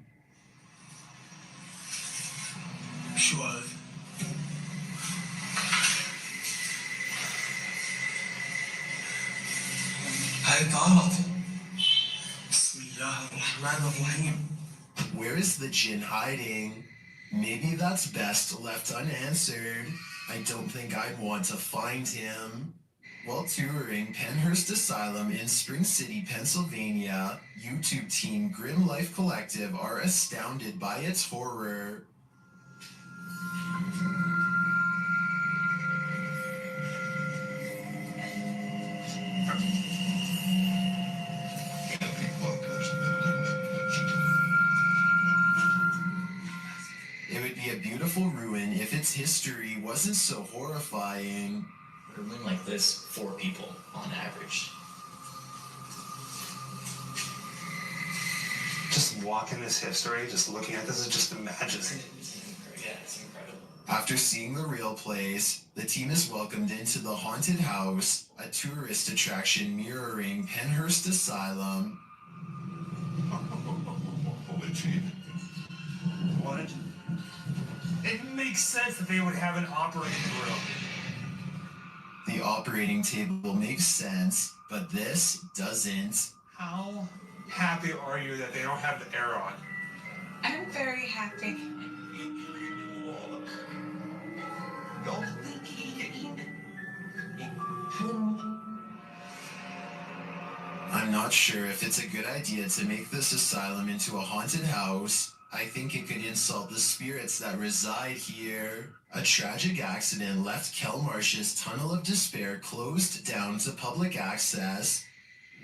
شو هذا؟ هاي تعرض. بسم الله الرحمن الرحيم. Where is the djinn hiding? Maybe that's best left unanswered. I don't think I'd want to find him. While touring Penhurst Asylum in Spring City, Pennsylvania, YouTube team Grim Life Collective are astounded by its horror. It would be a beautiful ruin if its history wasn't so horrifying. A room like this, 4 people on average. Just walking this history, just looking at this, is just imagine. Yeah, it's incredible. After seeing the real place, the team is welcomed into the Haunted House, a tourist attraction mirroring Penhurst Asylum. What? It makes sense that they would have an operating room. The operating table makes sense, but this doesn't. How happy are you that they don't have the air on? I'm very happy. I'm not sure if it's a good idea to make this asylum into a haunted house. I think it could insult the spirits that reside here. A tragic accident left Kelmarsh's Tunnel of Despair closed down to public access,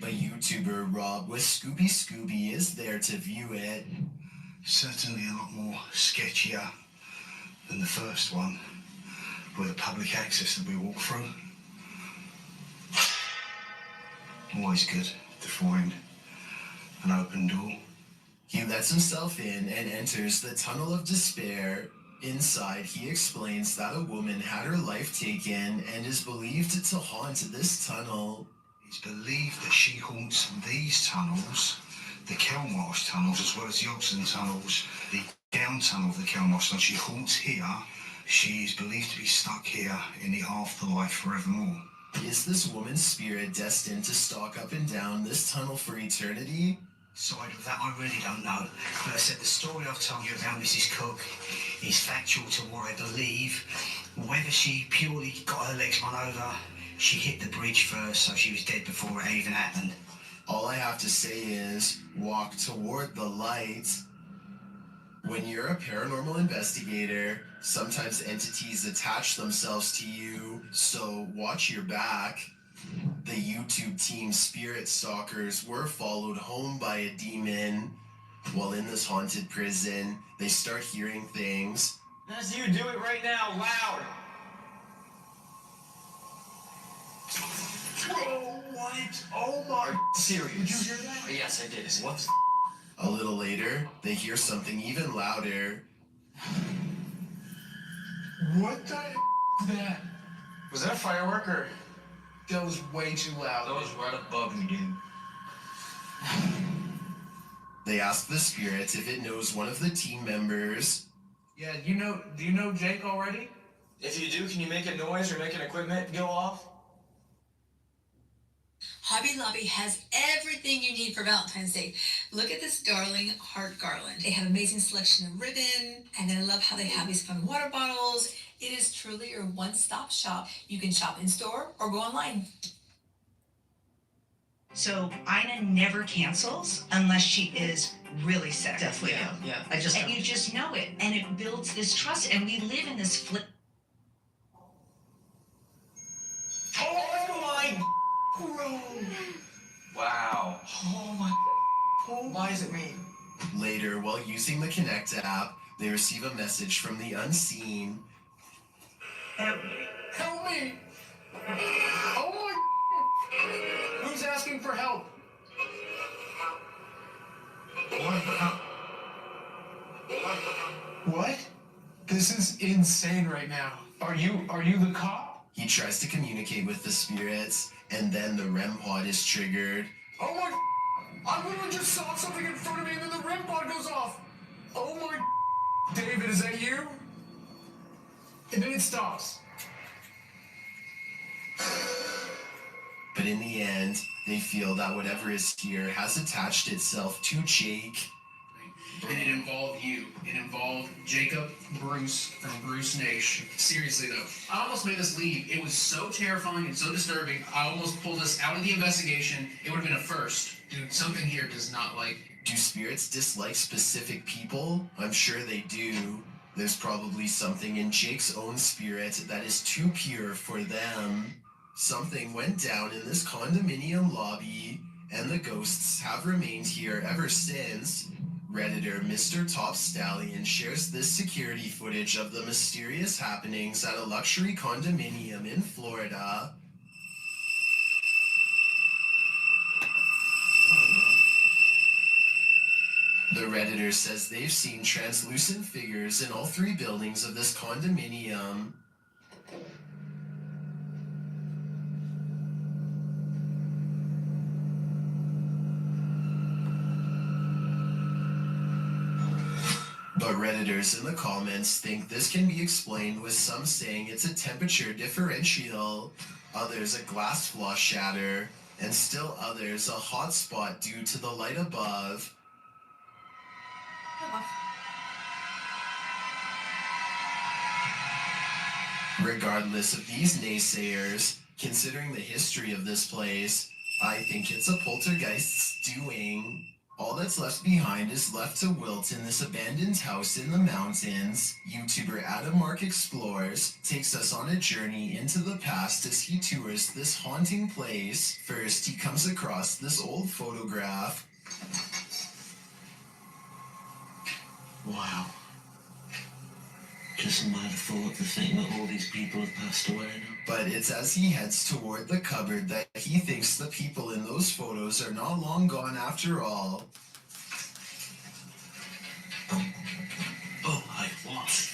but YouTuber Rob with Scooby is there to view it. Certainly a lot more sketchier than the first one, with the public access that we walk through. Always good to find an open door. He lets himself in and enters the Tunnel of Despair. Inside, he explains that a woman had her life taken and is believed to haunt this tunnel. It's believed that she haunts these tunnels, the Kelmarsh tunnels, as well as the Ogden tunnels, the down tunnel of the Kelmarsh tunnel. She haunts here. She is believed to be stuck here in the afterlife forevermore. Is this woman's spirit destined to stalk up and down this tunnel for eternity? Side of that, I really don't know. But I said the story I've told you about Mrs. Cook is factual to what I believe. Whether she purely got her legs run over, she hit the bridge first, so she was dead before it even happened. All I have to say is, walk toward the light. When you're a paranormal investigator, sometimes entities attach themselves to you, so watch your back. The YouTube team Spirit Stalkers were followed home by a demon. While in this haunted prison, they start hearing things. As you do it right now, loud. Oh, what? Oh my... Serious. Did you hear that? Yes, I did. What? A little later, they hear something even louder. What the is that? Was that a firework or? That was way too loud. That was right above me, dude. They ask the spirit if it knows one of the team members. Yeah, do you know Jake already? If you do, can you make a noise or make an equipment go off? Hobby Lobby has everything you need for Valentine's Day. Look at this darling heart garland. They have amazing selection of ribbon, and I love how they have these fun water bottles. It is truly your one-stop shop. You can shop in store or go online. So Ina never cancels unless she is really sick. Definitely, yeah. I just And you just know it, and it builds this trust, and we live in this flip. Oh my Wow. Oh my. Why is it me? Later, while using the Connect app, they receive a message from the unseen. Help me! Oh my. Who's asking for help? What? This is insane right now. Are you the cop? He tries to communicate with the spirits, and then the REM pod is triggered. Oh my. I literally just saw something in front of me and then the REM pod goes off. Oh my. David, is that you? And then it stops. But in the end, they feel that whatever is here has attached itself to Jake. And it involved you. It involved Jacob Bruce from Bruce Nation. Seriously though, I almost made us leave. It was so terrifying and so disturbing. I almost pulled us out of the investigation. It would have been a first. Dude, something here does not like. Do spirits dislike specific people? I'm sure they do. There's probably something in Jake's own spirit that is too pure for them. Something went down in this condominium lobby, and the ghosts have remained here ever since. Redditor Mr. Top Stallion shares this security footage of the mysterious happenings at a luxury condominium in Florida. The Redditor says they've seen translucent figures in all 3 buildings of this condominium. But Redditors in the comments think this can be explained with some saying it's a temperature differential, others a glass flaw shatter, and still others a hot spot due to the light above. Regardless of these naysayers, considering the history of this place, I think it's a poltergeist's doing. All that's left behind is left to wilt in this abandoned house in the mountains. YouTuber Adam Mark Explores takes us on a journey into the past as he tours this haunting place. First, he comes across this old photograph. Wow. Just mad thought to think that all these people have passed away now. But it's as he heads toward the cupboard that he thinks the people in those photos are not long gone after all. Oh my what?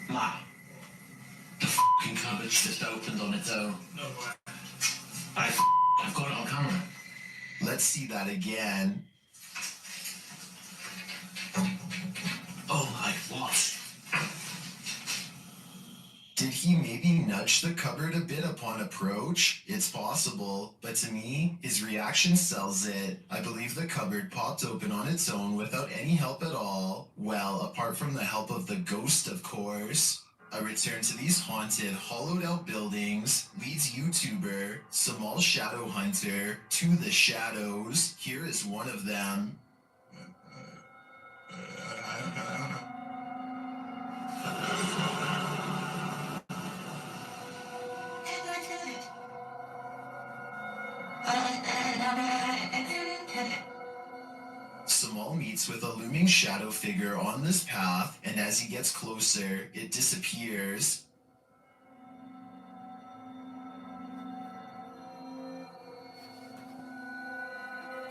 Ma. The fucking cupboard's just opened on its own. No way. I've got it on camera. Let's see that again. Oh my what? Did he maybe nudge the cupboard a bit upon approach? It's possible, but to me, his reaction sells it. I believe the cupboard popped open on its own without any help at all. Well, apart from the help of the ghost, of course. A return to these haunted, hollowed-out buildings leads YouTuber Samal Shadow Hunter to the shadows. Here is one of them. Samal meets with a looming shadow figure on this path, and as he gets closer, it disappears.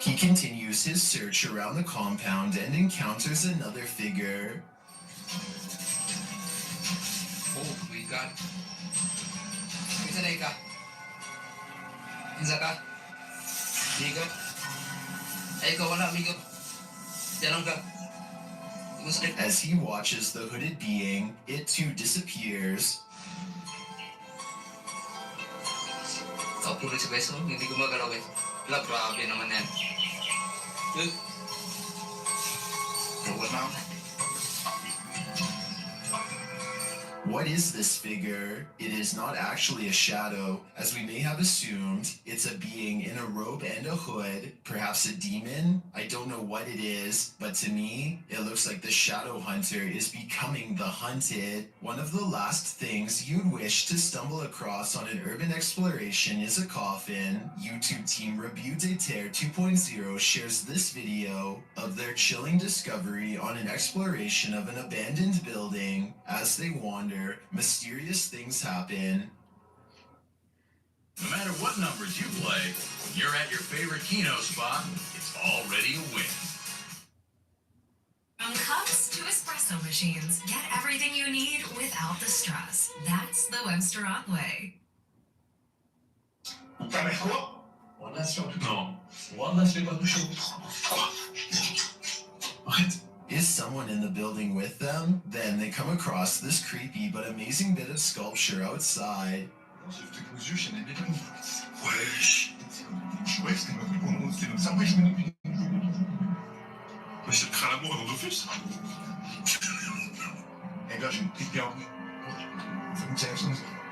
He continues his search around the compound and encounters another figure. Oh, we got. Isa na ika. Isa ka. Amigo. Ay, ikaw wala, amigo. Diyan lang ka. As he watches the hooded being, it too disappears. Kapulit sa beso, hindi ko magalaw eh. Wala, grabe naman yan. What is this figure? It is not actually a shadow, as we may have assumed. It's a being in a robe and a hood, perhaps a demon? I don't know what it is, but to me, it looks like the shadow hunter is becoming the hunted. One of the last things you'd wish to stumble across on an urban exploration is a coffin. YouTube team Rebu de Terre 2.0 shares this video of their chilling discovery on an exploration of an abandoned building. As they wander, mysterious things happen. No matter what numbers you play, when you're at your favorite Keno spot, it's already a win. From cups to espresso machines, get everything you need without the stress. That's the Webstaurant way. What? Is someone in the building with them? Then they come across this creepy but amazing bit of sculpture outside.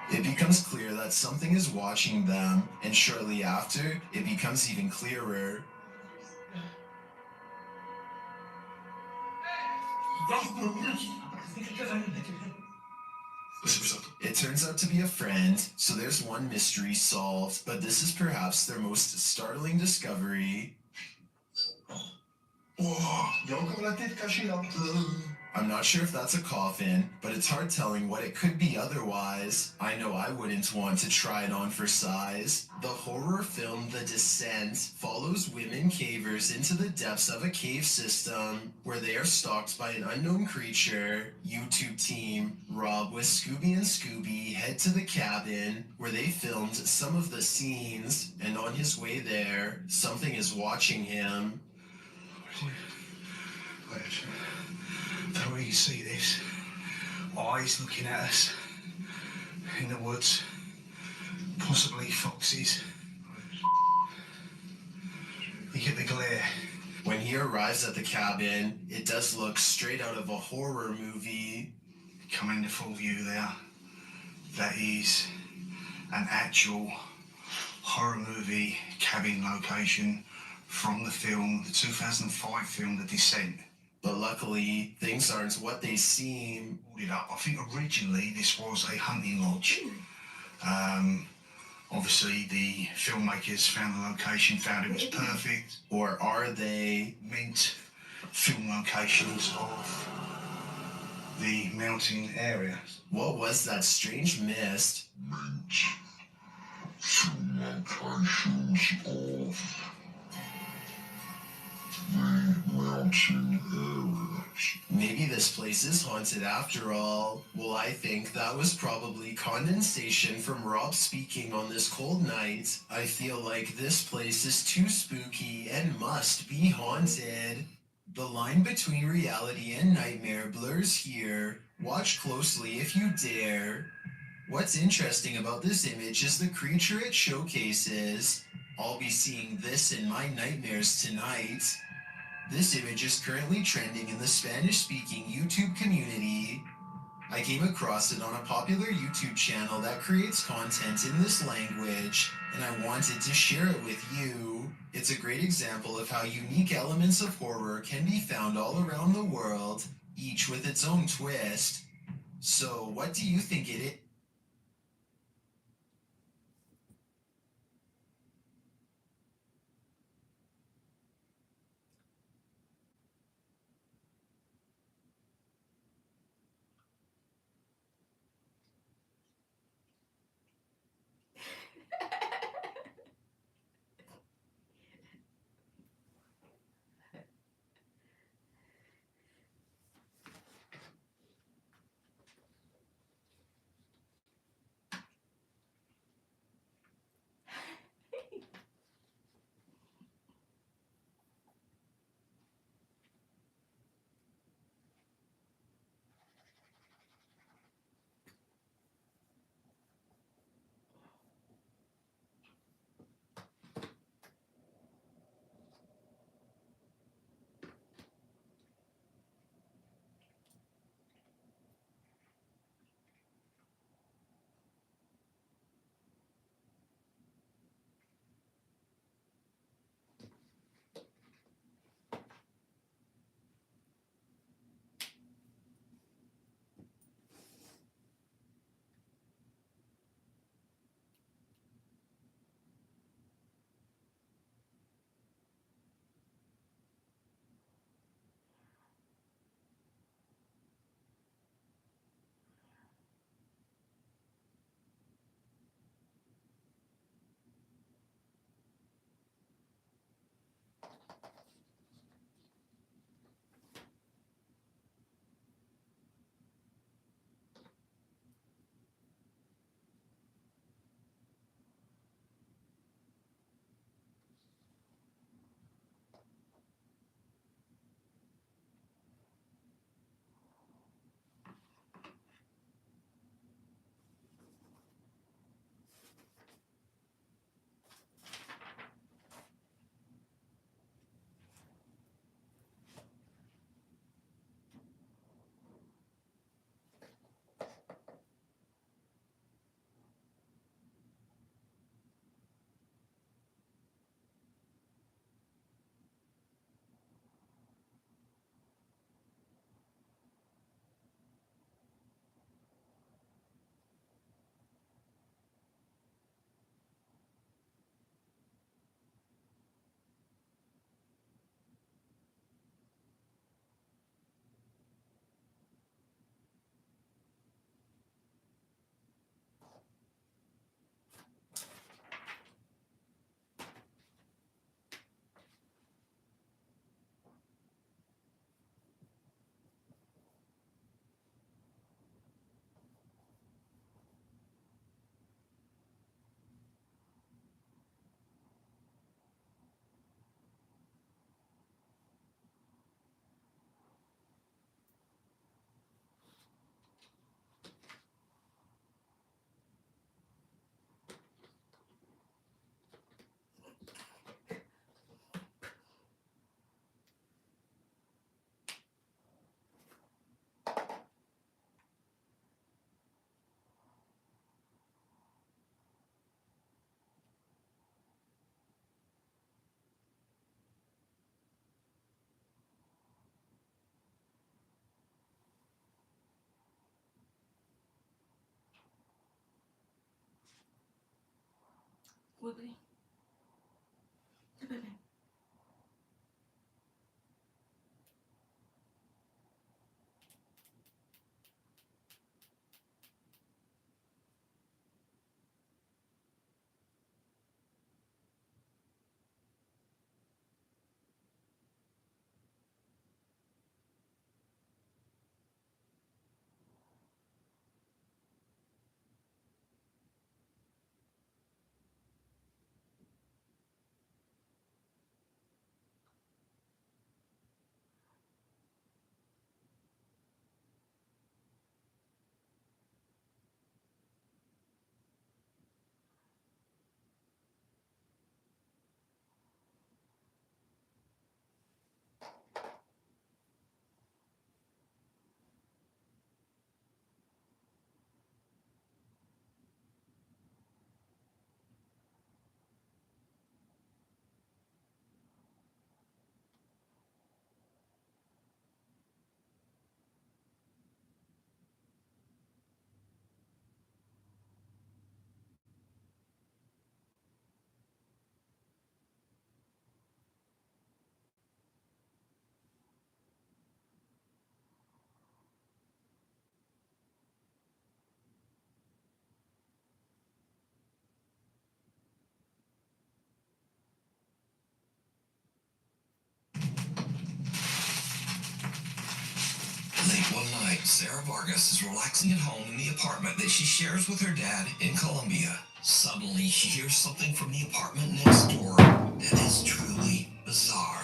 It becomes clear that something is watching them, and shortly after, it becomes even clearer. It turns out to be a friend, so there's one mystery solved, but this is perhaps their most startling discovery. I'm not sure if that's a coffin, but it's hard telling what it could be otherwise. I know I wouldn't want to try it on for size. The horror film The Descent follows women cavers into the depths of a cave system where they are stalked by an unknown creature. YouTube team Rob with Scooby and Scooby head to the cabin where they filmed some of the scenes, and on his way there, something is watching him. Don't really see this. Eyes looking at us. In the woods. Possibly foxes. You get the glare. When he arrives at the cabin, it does look straight out of a horror movie. come into full view there. That is an actual horror movie cabin location from the film, the 2005 film, The Descent. But luckily, things aren't what they seem. I think originally this was a hunting lodge. Obviously, the filmmakers found the location, found it was perfect. Or are they? Mint film locations of the mountain area. What was that strange mist? Mint film locations of the mountain areas. Maybe this place is haunted after all. Well, I think that was probably condensation from Rob speaking on this cold night. I feel like this place is too spooky and must be haunted. The line between reality and nightmare blurs here. Watch closely if you dare. What's interesting about this image is the creature it showcases. I'll be seeing this in my nightmares tonight. This image is currently trending in the Spanish-speaking YouTube community. I came across it on a popular YouTube channel that creates content in this language, and I wanted to share it with you. It's a great example of how unique elements of horror can be found all around the world, each with its own twist. So, what do you think it is? Squiggly. The baby. Late one night, Sarah Vargas is relaxing at home in the apartment that she shares with her dad in Colombia. Suddenly, she hears something from the apartment next door that is truly bizarre.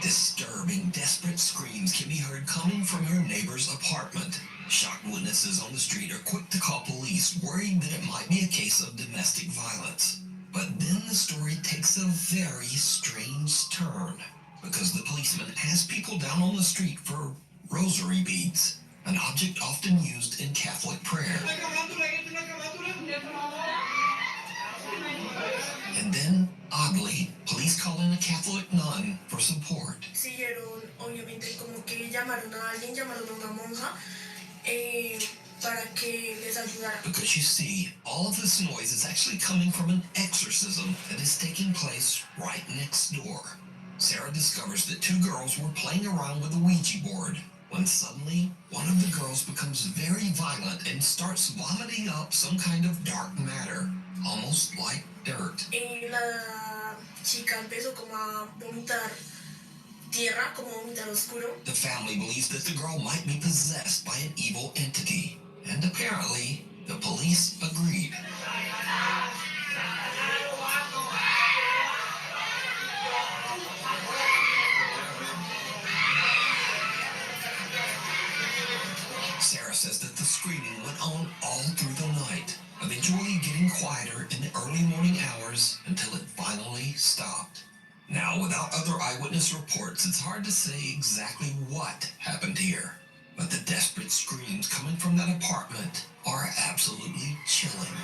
Disturbing, desperate screams can be heard coming from her neighbor's apartment. Shocked witnesses on the street are quick to call police, worried that it might be a case of domestic violence. But then the story takes a very strange turn, because the policeman asked people down on the street for rosary beads, an object often used in Catholic prayer. And then, oddly, police call in a Catholic nun for support. Siguieron, obviamente, como que llamaron a alguien, llamaron a una monja para que les ayudara. Because you see, all of this noise is actually coming from an exorcism that is taking place right next door. Sarah discovers that two girls were playing around with a Ouija board when suddenly one of the girls becomes very violent and starts vomiting up some kind of dark matter, almost like dirt. La chica empezó como a vomitar tierra, como vomitar oscuro. The family believes that the girl might be possessed by an evil entity, and apparently the police agreed. Sarah says that the screaming went on all through the night, eventually getting quieter in the early morning hours until it finally stopped. Now, without other eyewitness reports, it's hard to say exactly what happened here. But the desperate screams coming from that apartment are absolutely chilling.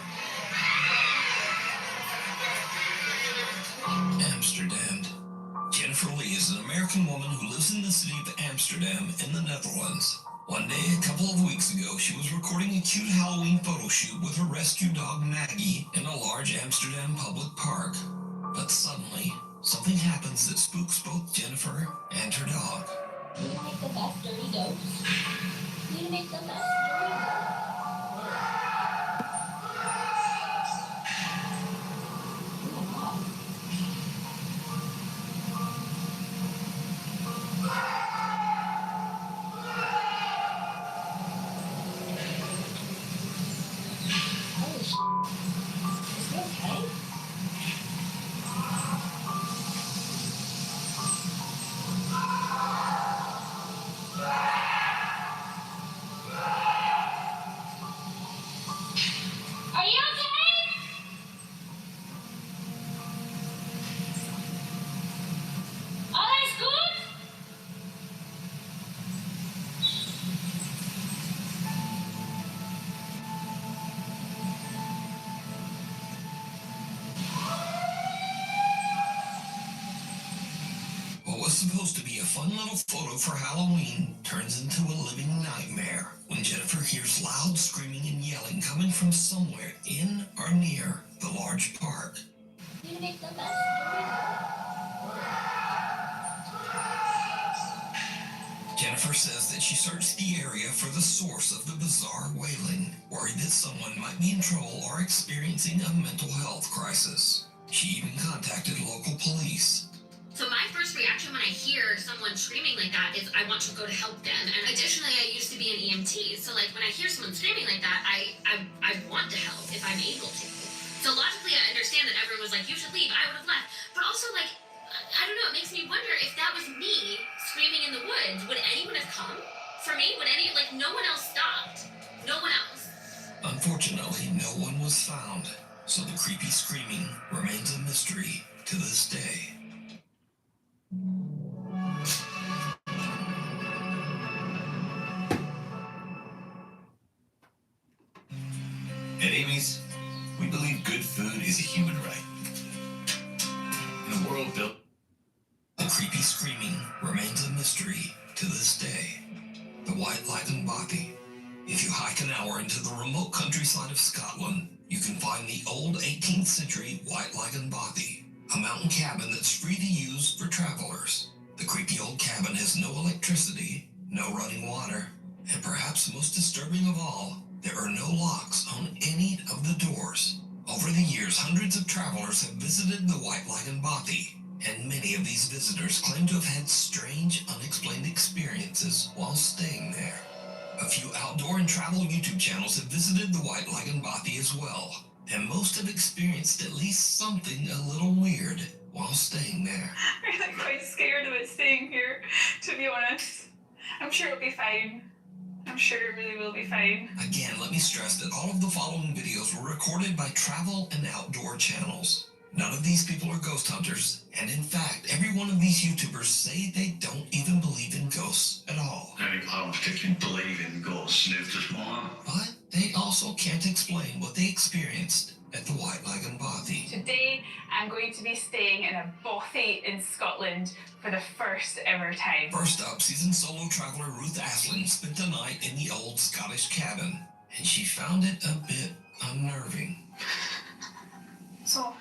Amsterdam. Jennifer Lee is an American woman who lives in the city of Amsterdam in the Netherlands. One day, a couple of weeks ago, she was recording a cute Halloween photo shoot with her rescue dog Maggie in a large Amsterdam public park. But suddenly, something happens that spooks both Jennifer and her dog. You make the best dirty dopes. You make the best dirty Are you okay? Alles gut? What was supposed to be a fun little photo for Halloween turns into a living nightmare when Jennifer hears loud screaming and yelling coming from somewhere in or near the large park. You make the best dirty Jennifer says that she searched the area for the source of the bizarre wailing, worried that someone might be in trouble or experiencing a mental health crisis. She even contacted local police. So my first reaction when I hear someone screaming like that is I want to go to help them. And additionally, I used to be an EMT. So like when I hear someone screaming like that, I want to help if I'm able to. So logically, I understand that everyone was like, you should leave. I would have left. But also like, I don't know, it makes me wonder if that was me screaming in the woods, would anyone have come for me? Would any, like no one else stopped. No one else. Unfortunately, no one was found, so the creepy screaming remains a mystery to this day. At Amy's, we believe good food is a human right. In a world built... The creepy screaming remains a mystery to this day. The White Lagenbothy. If you hike an hour into the remote countryside of Scotland, you can find the old 18th century White Lagenbothy, a mountain cabin that's free to use for travelers. The creepy old cabin has no electricity, no running water, and perhaps most disturbing of all, there are no locks on any of the doors. Over the years, hundreds of travelers have visited the White Lagenbothy, and many of these visitors claim to have had strange, unexplained experiences while staying there. A few outdoor and travel YouTube channels have visited the White Lagenbothy as well, and most have experienced at least something a little weird while staying there. I'm really quite scared about staying here, to be honest. I'm sure it'll be fine. I'm sure it really will be fine. Again, let me stress that all of the following videos were recorded by travel and outdoor channels. None of these people are ghost hunters, and in fact, every one of these YouTubers say they don't even believe in ghosts at all. I don't particularly believe in ghosts, But they also can't explain what they experienced at the White Lagenbothy. Today, I'm going to be staying in a bothy in Scotland for the first ever time. First up, seasoned solo traveler Ruth Aslan spent the night in the old Scottish cabin, and she found it a bit unnerving. So,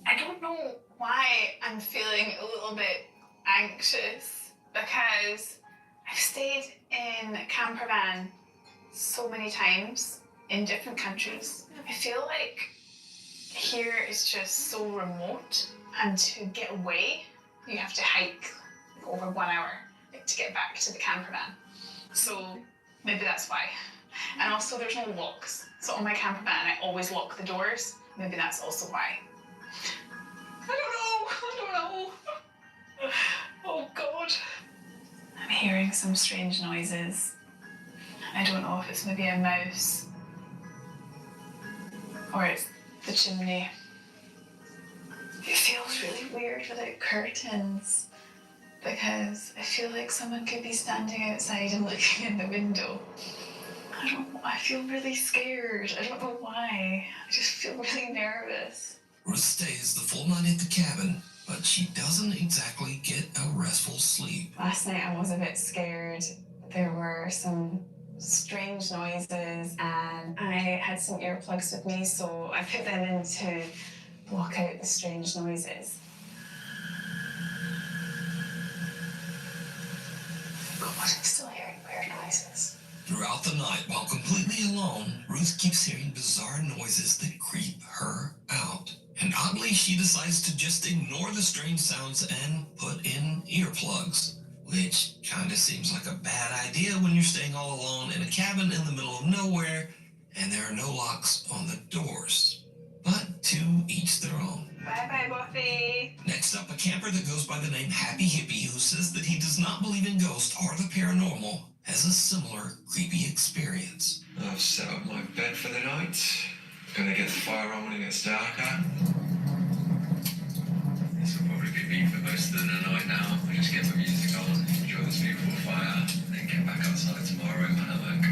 I don't know why I'm feeling a little bit anxious, because I've stayed in a camper van so many times in different countries. I feel like here is just so remote, and to get away, you have to hike over 1 hour to get back to the camper van. So maybe that's why. And also there's no locks. So on my camper van, I always lock the doors. Maybe that's also why. I don't know. Oh God. I'm hearing some strange noises. I don't know if it's maybe a mouse or it's the chimney. It feels really weird without curtains, because I feel like someone could be standing outside and looking in the window. I don't know, I feel really scared. I don't know why. I just feel really nervous. Ruth stays the full night at the cabin, but she doesn't exactly get a restful sleep. Last night I was a bit scared there were some strange noises, and I had some earplugs with me, so I put them in to block out the strange noises. I'm still hearing weird noises. Throughout the night, while completely alone, Ruth keeps hearing bizarre noises that creep her out. And oddly, she decides to just ignore the strange sounds and put in earplugs. Which kinda seems like a bad idea when you're staying all alone in a cabin in the middle of nowhere and there are no locks on the doors. But to each their own. Bye-bye, Buffy. Next up, a camper that goes by the name Happy Hippie, who says that he does not believe in ghosts or the paranormal, has a similar creepy experience. I've set up my bed for the night. Gonna get the fire on when it gets darker. This will probably be me for most of the night now. I just get my music on, enjoy this beautiful fire, then get back outside tomorrow in my hammock.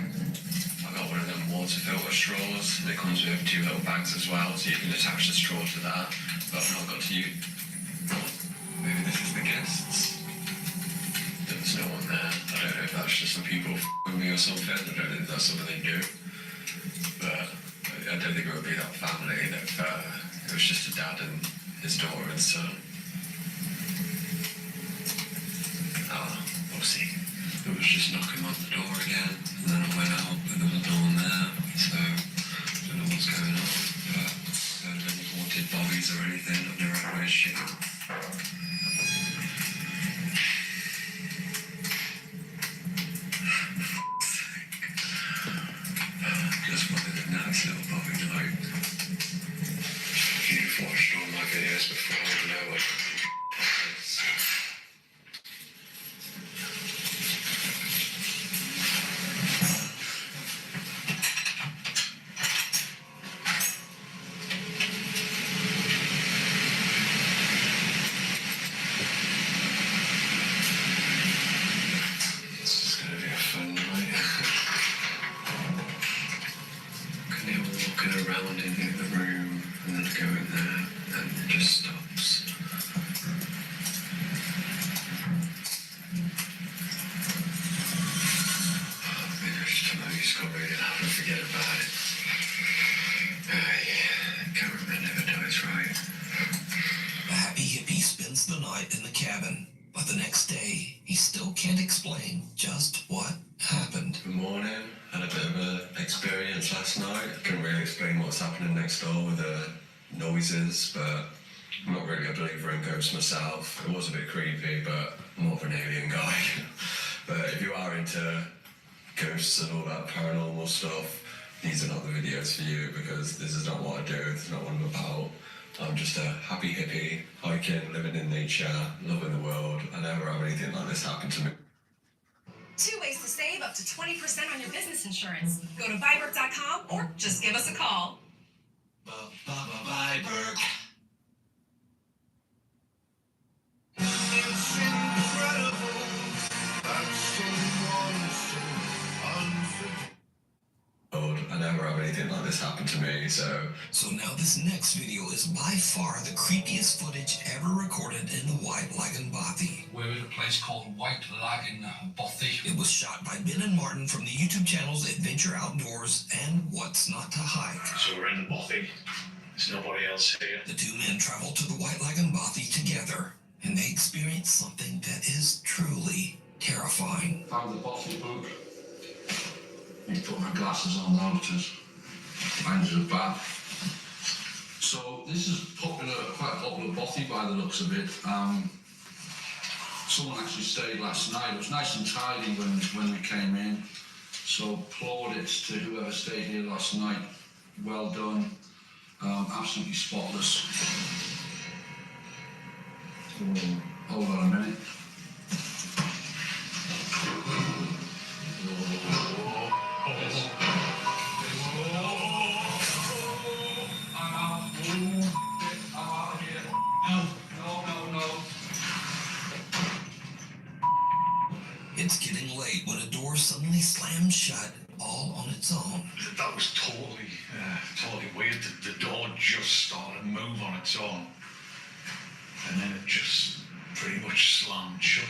I got one of them water filter straws, and it comes with 2 little bags as well, so you can attach the straw to that. But I've not got to use. Maybe this is the guests. There's no one there. I don't know if that's just some people with me or something. I don't know if that's something they do. But I don't think it would be that family. That it was just a dad and his daughter and son. Oh, we'll see. It was just knocking on the door again, and then I went out, and there was no one there. So I don't know what's going on. But I don't have any haunted bodies or anything. I've never had weird shit. Just wanted a nice little Bobby night. If you've watched all my videos before, you know what is. This is gonna be a fun night. Can you walking around in the room and then go in there and it just stops. Maybe I should turn my music on radio now and forget about it. Cameraman never dies, right? The Happy Hippie spends the night in the cabin, but the next day, he still can't explain just what happened. Good morning. Had a bit of an experience last night. I couldn't really explain what's happening next door with the noises, but I'm not really a believer in ghosts myself. It was a bit creepy, but I'm more of an alien guy. But if you are into ghosts and all that paranormal stuff, these are not the videos for you, because this is not what I do. This is not what I'm about. I'm just a happy hippie, hiking, living in nature, loving the world. I never have anything like this happen to me. 2 ways to save up to 20% on your business insurance. Go to Viberg.com or just give us a call. Viberg. It's incredible. That's someone so unforgettable. I never have anything like this happen to me, so now this next video is by far the creepiest footage ever recorded in the White Lagoon Bothy. We're in a place called White Lagoon Bothy. It was shot by Ben and Martin from the YouTube channels Adventure Outdoors and What's Not to Hike. So we're in the Bothy. There's nobody else here. The 2 men travel to the White Lagoon Bothy together, and they experience something that is truly terrifying. Found the Bothy book. You put my glasses on, monitors. Mine's a bad. So this is popular, quite popular Bothy by the looks of it. Someone actually stayed last night. It was nice and tidy when we came in. So plaudits to whoever stayed here last night. Well done. Absolutely spotless. Hold on a minute. It's getting late when a door suddenly slams shut all on its own. That was totally weird. The door just started to move on its own. And then it just pretty much slammed shut.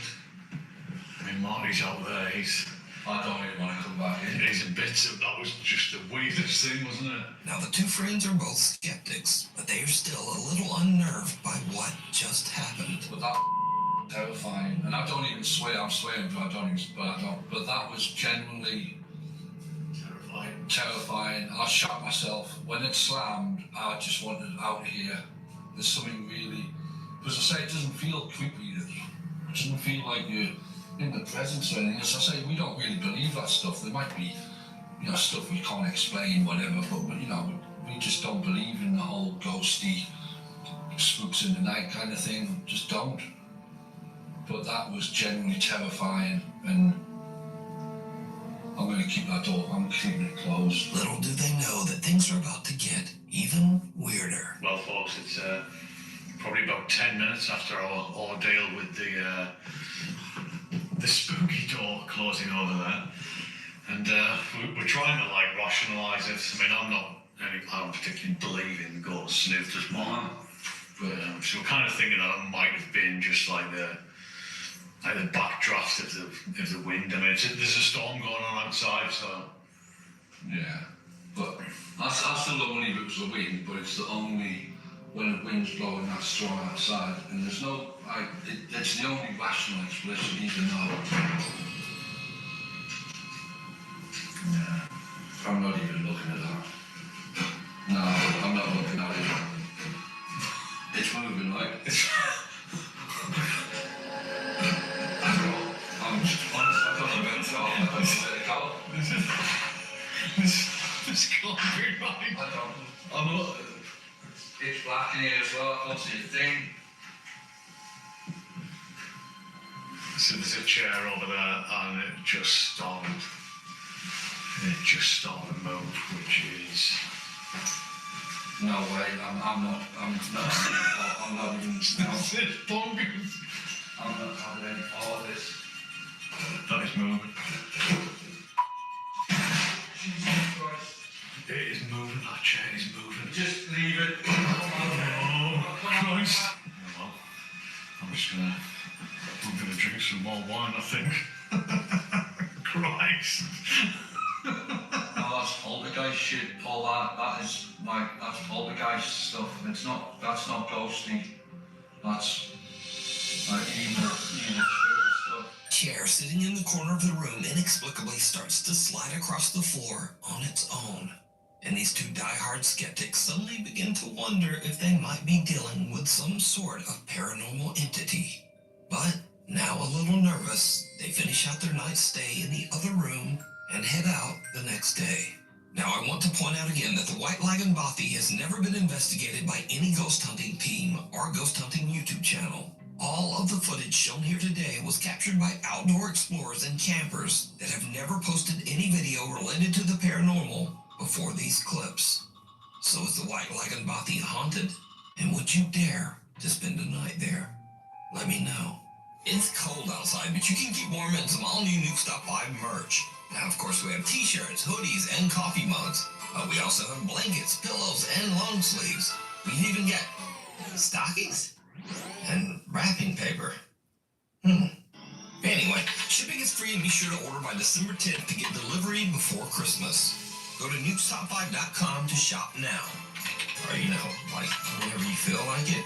I mean, Marty's out there. He's I don't even want to come back in. He's a bit of, that was just the weirdest thing, wasn't it? Now, the two friends are both skeptics, but they are still a little unnerved by what just happened. But that terrifying, and I don't even swear, I'm swearing, but but that was genuinely terrifying. I shot myself. When it slammed, I just wanted out of here. There's something really, because I say, it doesn't feel creepy, it doesn't feel like you're in the presence or anything. As I say, we don't really believe that stuff. There might be, stuff we can't explain, whatever, but we just don't believe in the whole ghosty, spooks in the night kind of thing. Just don't. But that was genuinely terrifying, and I'm going to keep that door, I'm keeping it closed. Little do they know that things are about to get even weirder. Well, folks, it's probably about 10 minutes after our ordeal with the spooky door closing over there, and we're trying to rationalise it. I mean, I don't particularly believe in ghosts and if there's more, but so we're kind of thinking that it might have been just like the backdraft of the wind. I mean, there's a storm going on outside, so Yeah, but I still don't believe it was the wind, but it's the only, when the wind's blowing that strong outside, and there's no, it's the only rational explanation, even though, yeah, I'm not even looking at that. No, I'm not looking at it. It's moving, right? I'm just honest, I don't know about it, so I'm going to let it go. this can't be right. I'm not. It's black in here as well, I can't see a thing. So there's a chair over there, and it just started to move, which is no way. I'm not even. That's it, bonkers. I'm not having any part of this. That is moving. Jesus Christ. It is moving. That chair is moving. Just leave it. Oh, Christ. Well, I'm gonna drink some more wine, I think. Christ. No, that's poltergeist shit, Paul. That's poltergeist stuff. That's not ghosty. That's evil spirit stuff. Chair sitting in the corner of the room inexplicably starts to slide across the floor on its own. And these two diehard skeptics suddenly begin to wonder if they might be dealing with some sort of paranormal entity. But now a little nervous, they finish out their night's stay in the other room and head out the next day. Now I want to point out again that the White Lagan Bothy has never been investigated by any ghost hunting team or ghost hunting YouTube channel. All of the footage shown here today was captured by outdoor explorers and campers that have never posted any video related to the paranormal before these clips. So is the White Lagan Bothy haunted? And would you dare to spend a night there? Let me know. It's cold outside, but you can keep warm in some all-new Nuke's Top 5 merch. Now, of course, we have t-shirts, hoodies, and coffee mugs. But we also have blankets, pillows, and long sleeves. We can even get stockings and wrapping paper. Anyway, shipping is free, and be sure to order by December 10th to get delivery before Christmas. Go to nukestop5.com to shop now. Or, whenever you feel like it.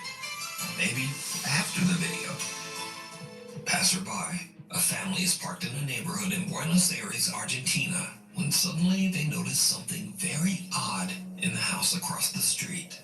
Maybe after the video. Passerby. A family is parked in a neighborhood in Buenos Aires, Argentina, when suddenly they notice something very odd in the house across the street.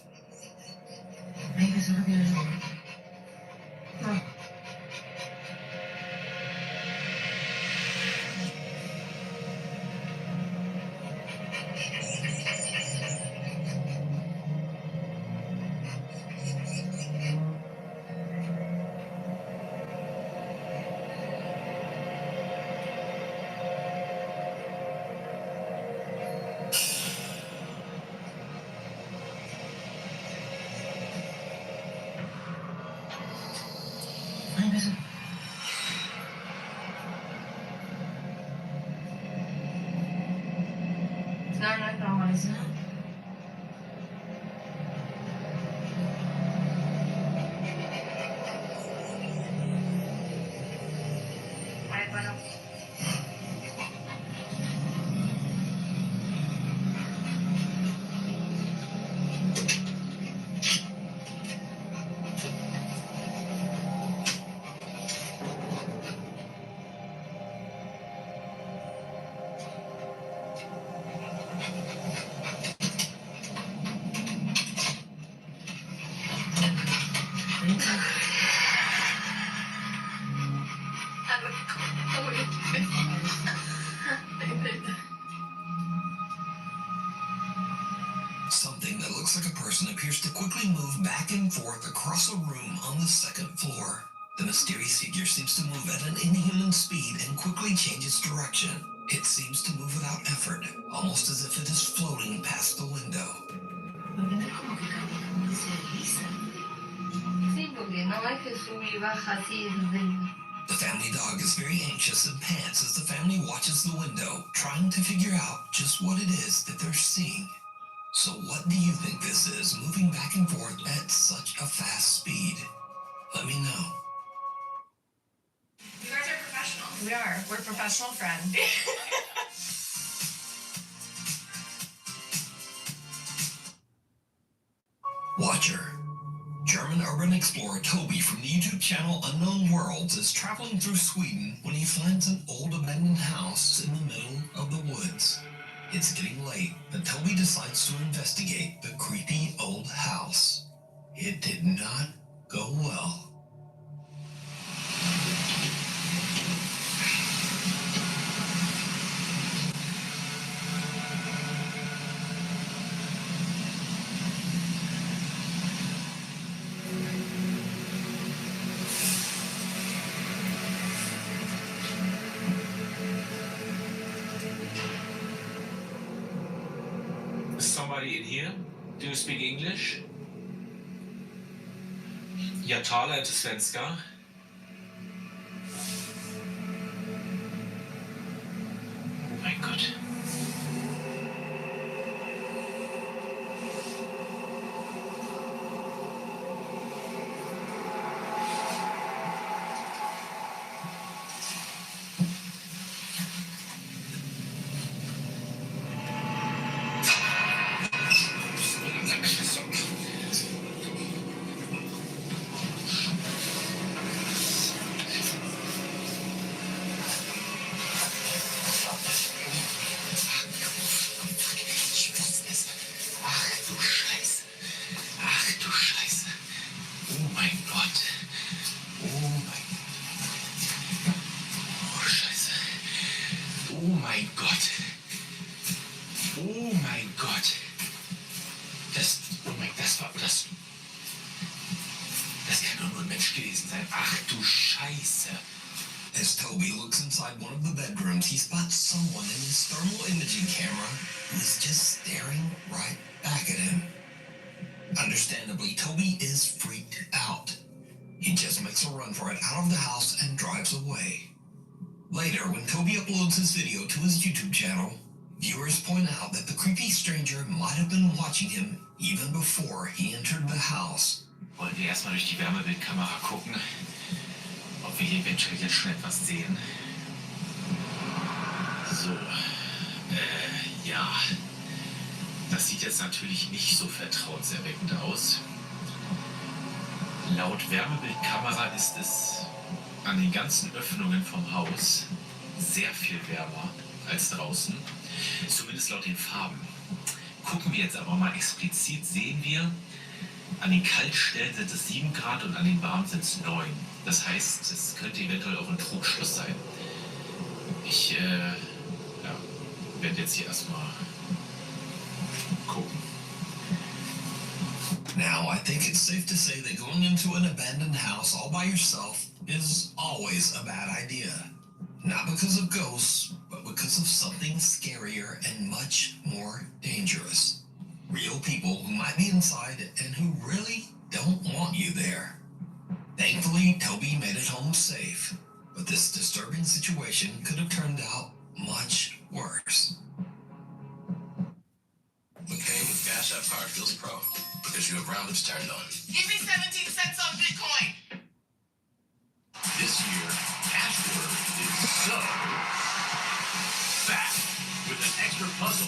Something that looks like a person appears to quickly move back and forth across a room on the second floor. The mysterious figure seems to move at an inhuman speed and quickly changes direction. It seems to move without effort, almost as if it is floating past the window. The family dog is very anxious and pants as the family watches the window, trying to figure out just what it is that they're seeing. So what do you think this is, moving back and forth at such a fast speed? Let me know. You guys are professionals. We are. We're professional friends. Watcher. German urban explorer Toby from the YouTube channel Unknown Worlds is traveling through Sweden when he finds an old abandoned house in the middle of the woods. It's getting late, and Toby decides to investigate the creepy old house. It did not go well. Is somebody in here? Do you speak English? Jag talar inte svenska. Oh mein Gott. Oh mein Gott. Oh mein Gott. Das kann doch nur ein Mensch gewesen sein. Ach du Scheiße. As Toby looks inside one of the bedrooms, he spots someone in his thermal imaging camera who is just staring right back at him. Understandably, Toby is freaked out. He just makes a run for it out of the house and drives away. Later, when Toby uploads his video to his YouTube channel, viewers point out that the creepy stranger might have been watching him even before he entered the house. Wollen wir erstmal durch die Wärmebildkamera gucken, ob wir hier eventuell jetzt schon etwas sehen? So, ja. Das sieht jetzt natürlich nicht so vertrauenserweckend aus. Laut Wärmebildkamera ist es an den ganzen Öffnungen vom Haus sehr viel wärmer als draußen, zumindest laut den Farben. Gucken wir jetzt aber mal explizit, sehen wir, an den Kaltstellen sind es 7 Grad und an den warmen sind es 9. Das heißt, es könnte eventuell auch ein Trugschluss sein. Ich werde jetzt hier erstmal gucken. Now, I think it's safe to say that going into an abandoned house all by yourself is always a bad idea. Not because of ghosts, but because of something scarier and much more dangerous. Real people who might be inside and who really don't want you there. Thankfully, Toby made it home safe, but this disturbing situation could have turned out much worse. But paying with Cash App card feels pro, because you have rounders turned on. Give me 17 cents on Bitcoin. This year, Cashword is so fast with an extra puzzle.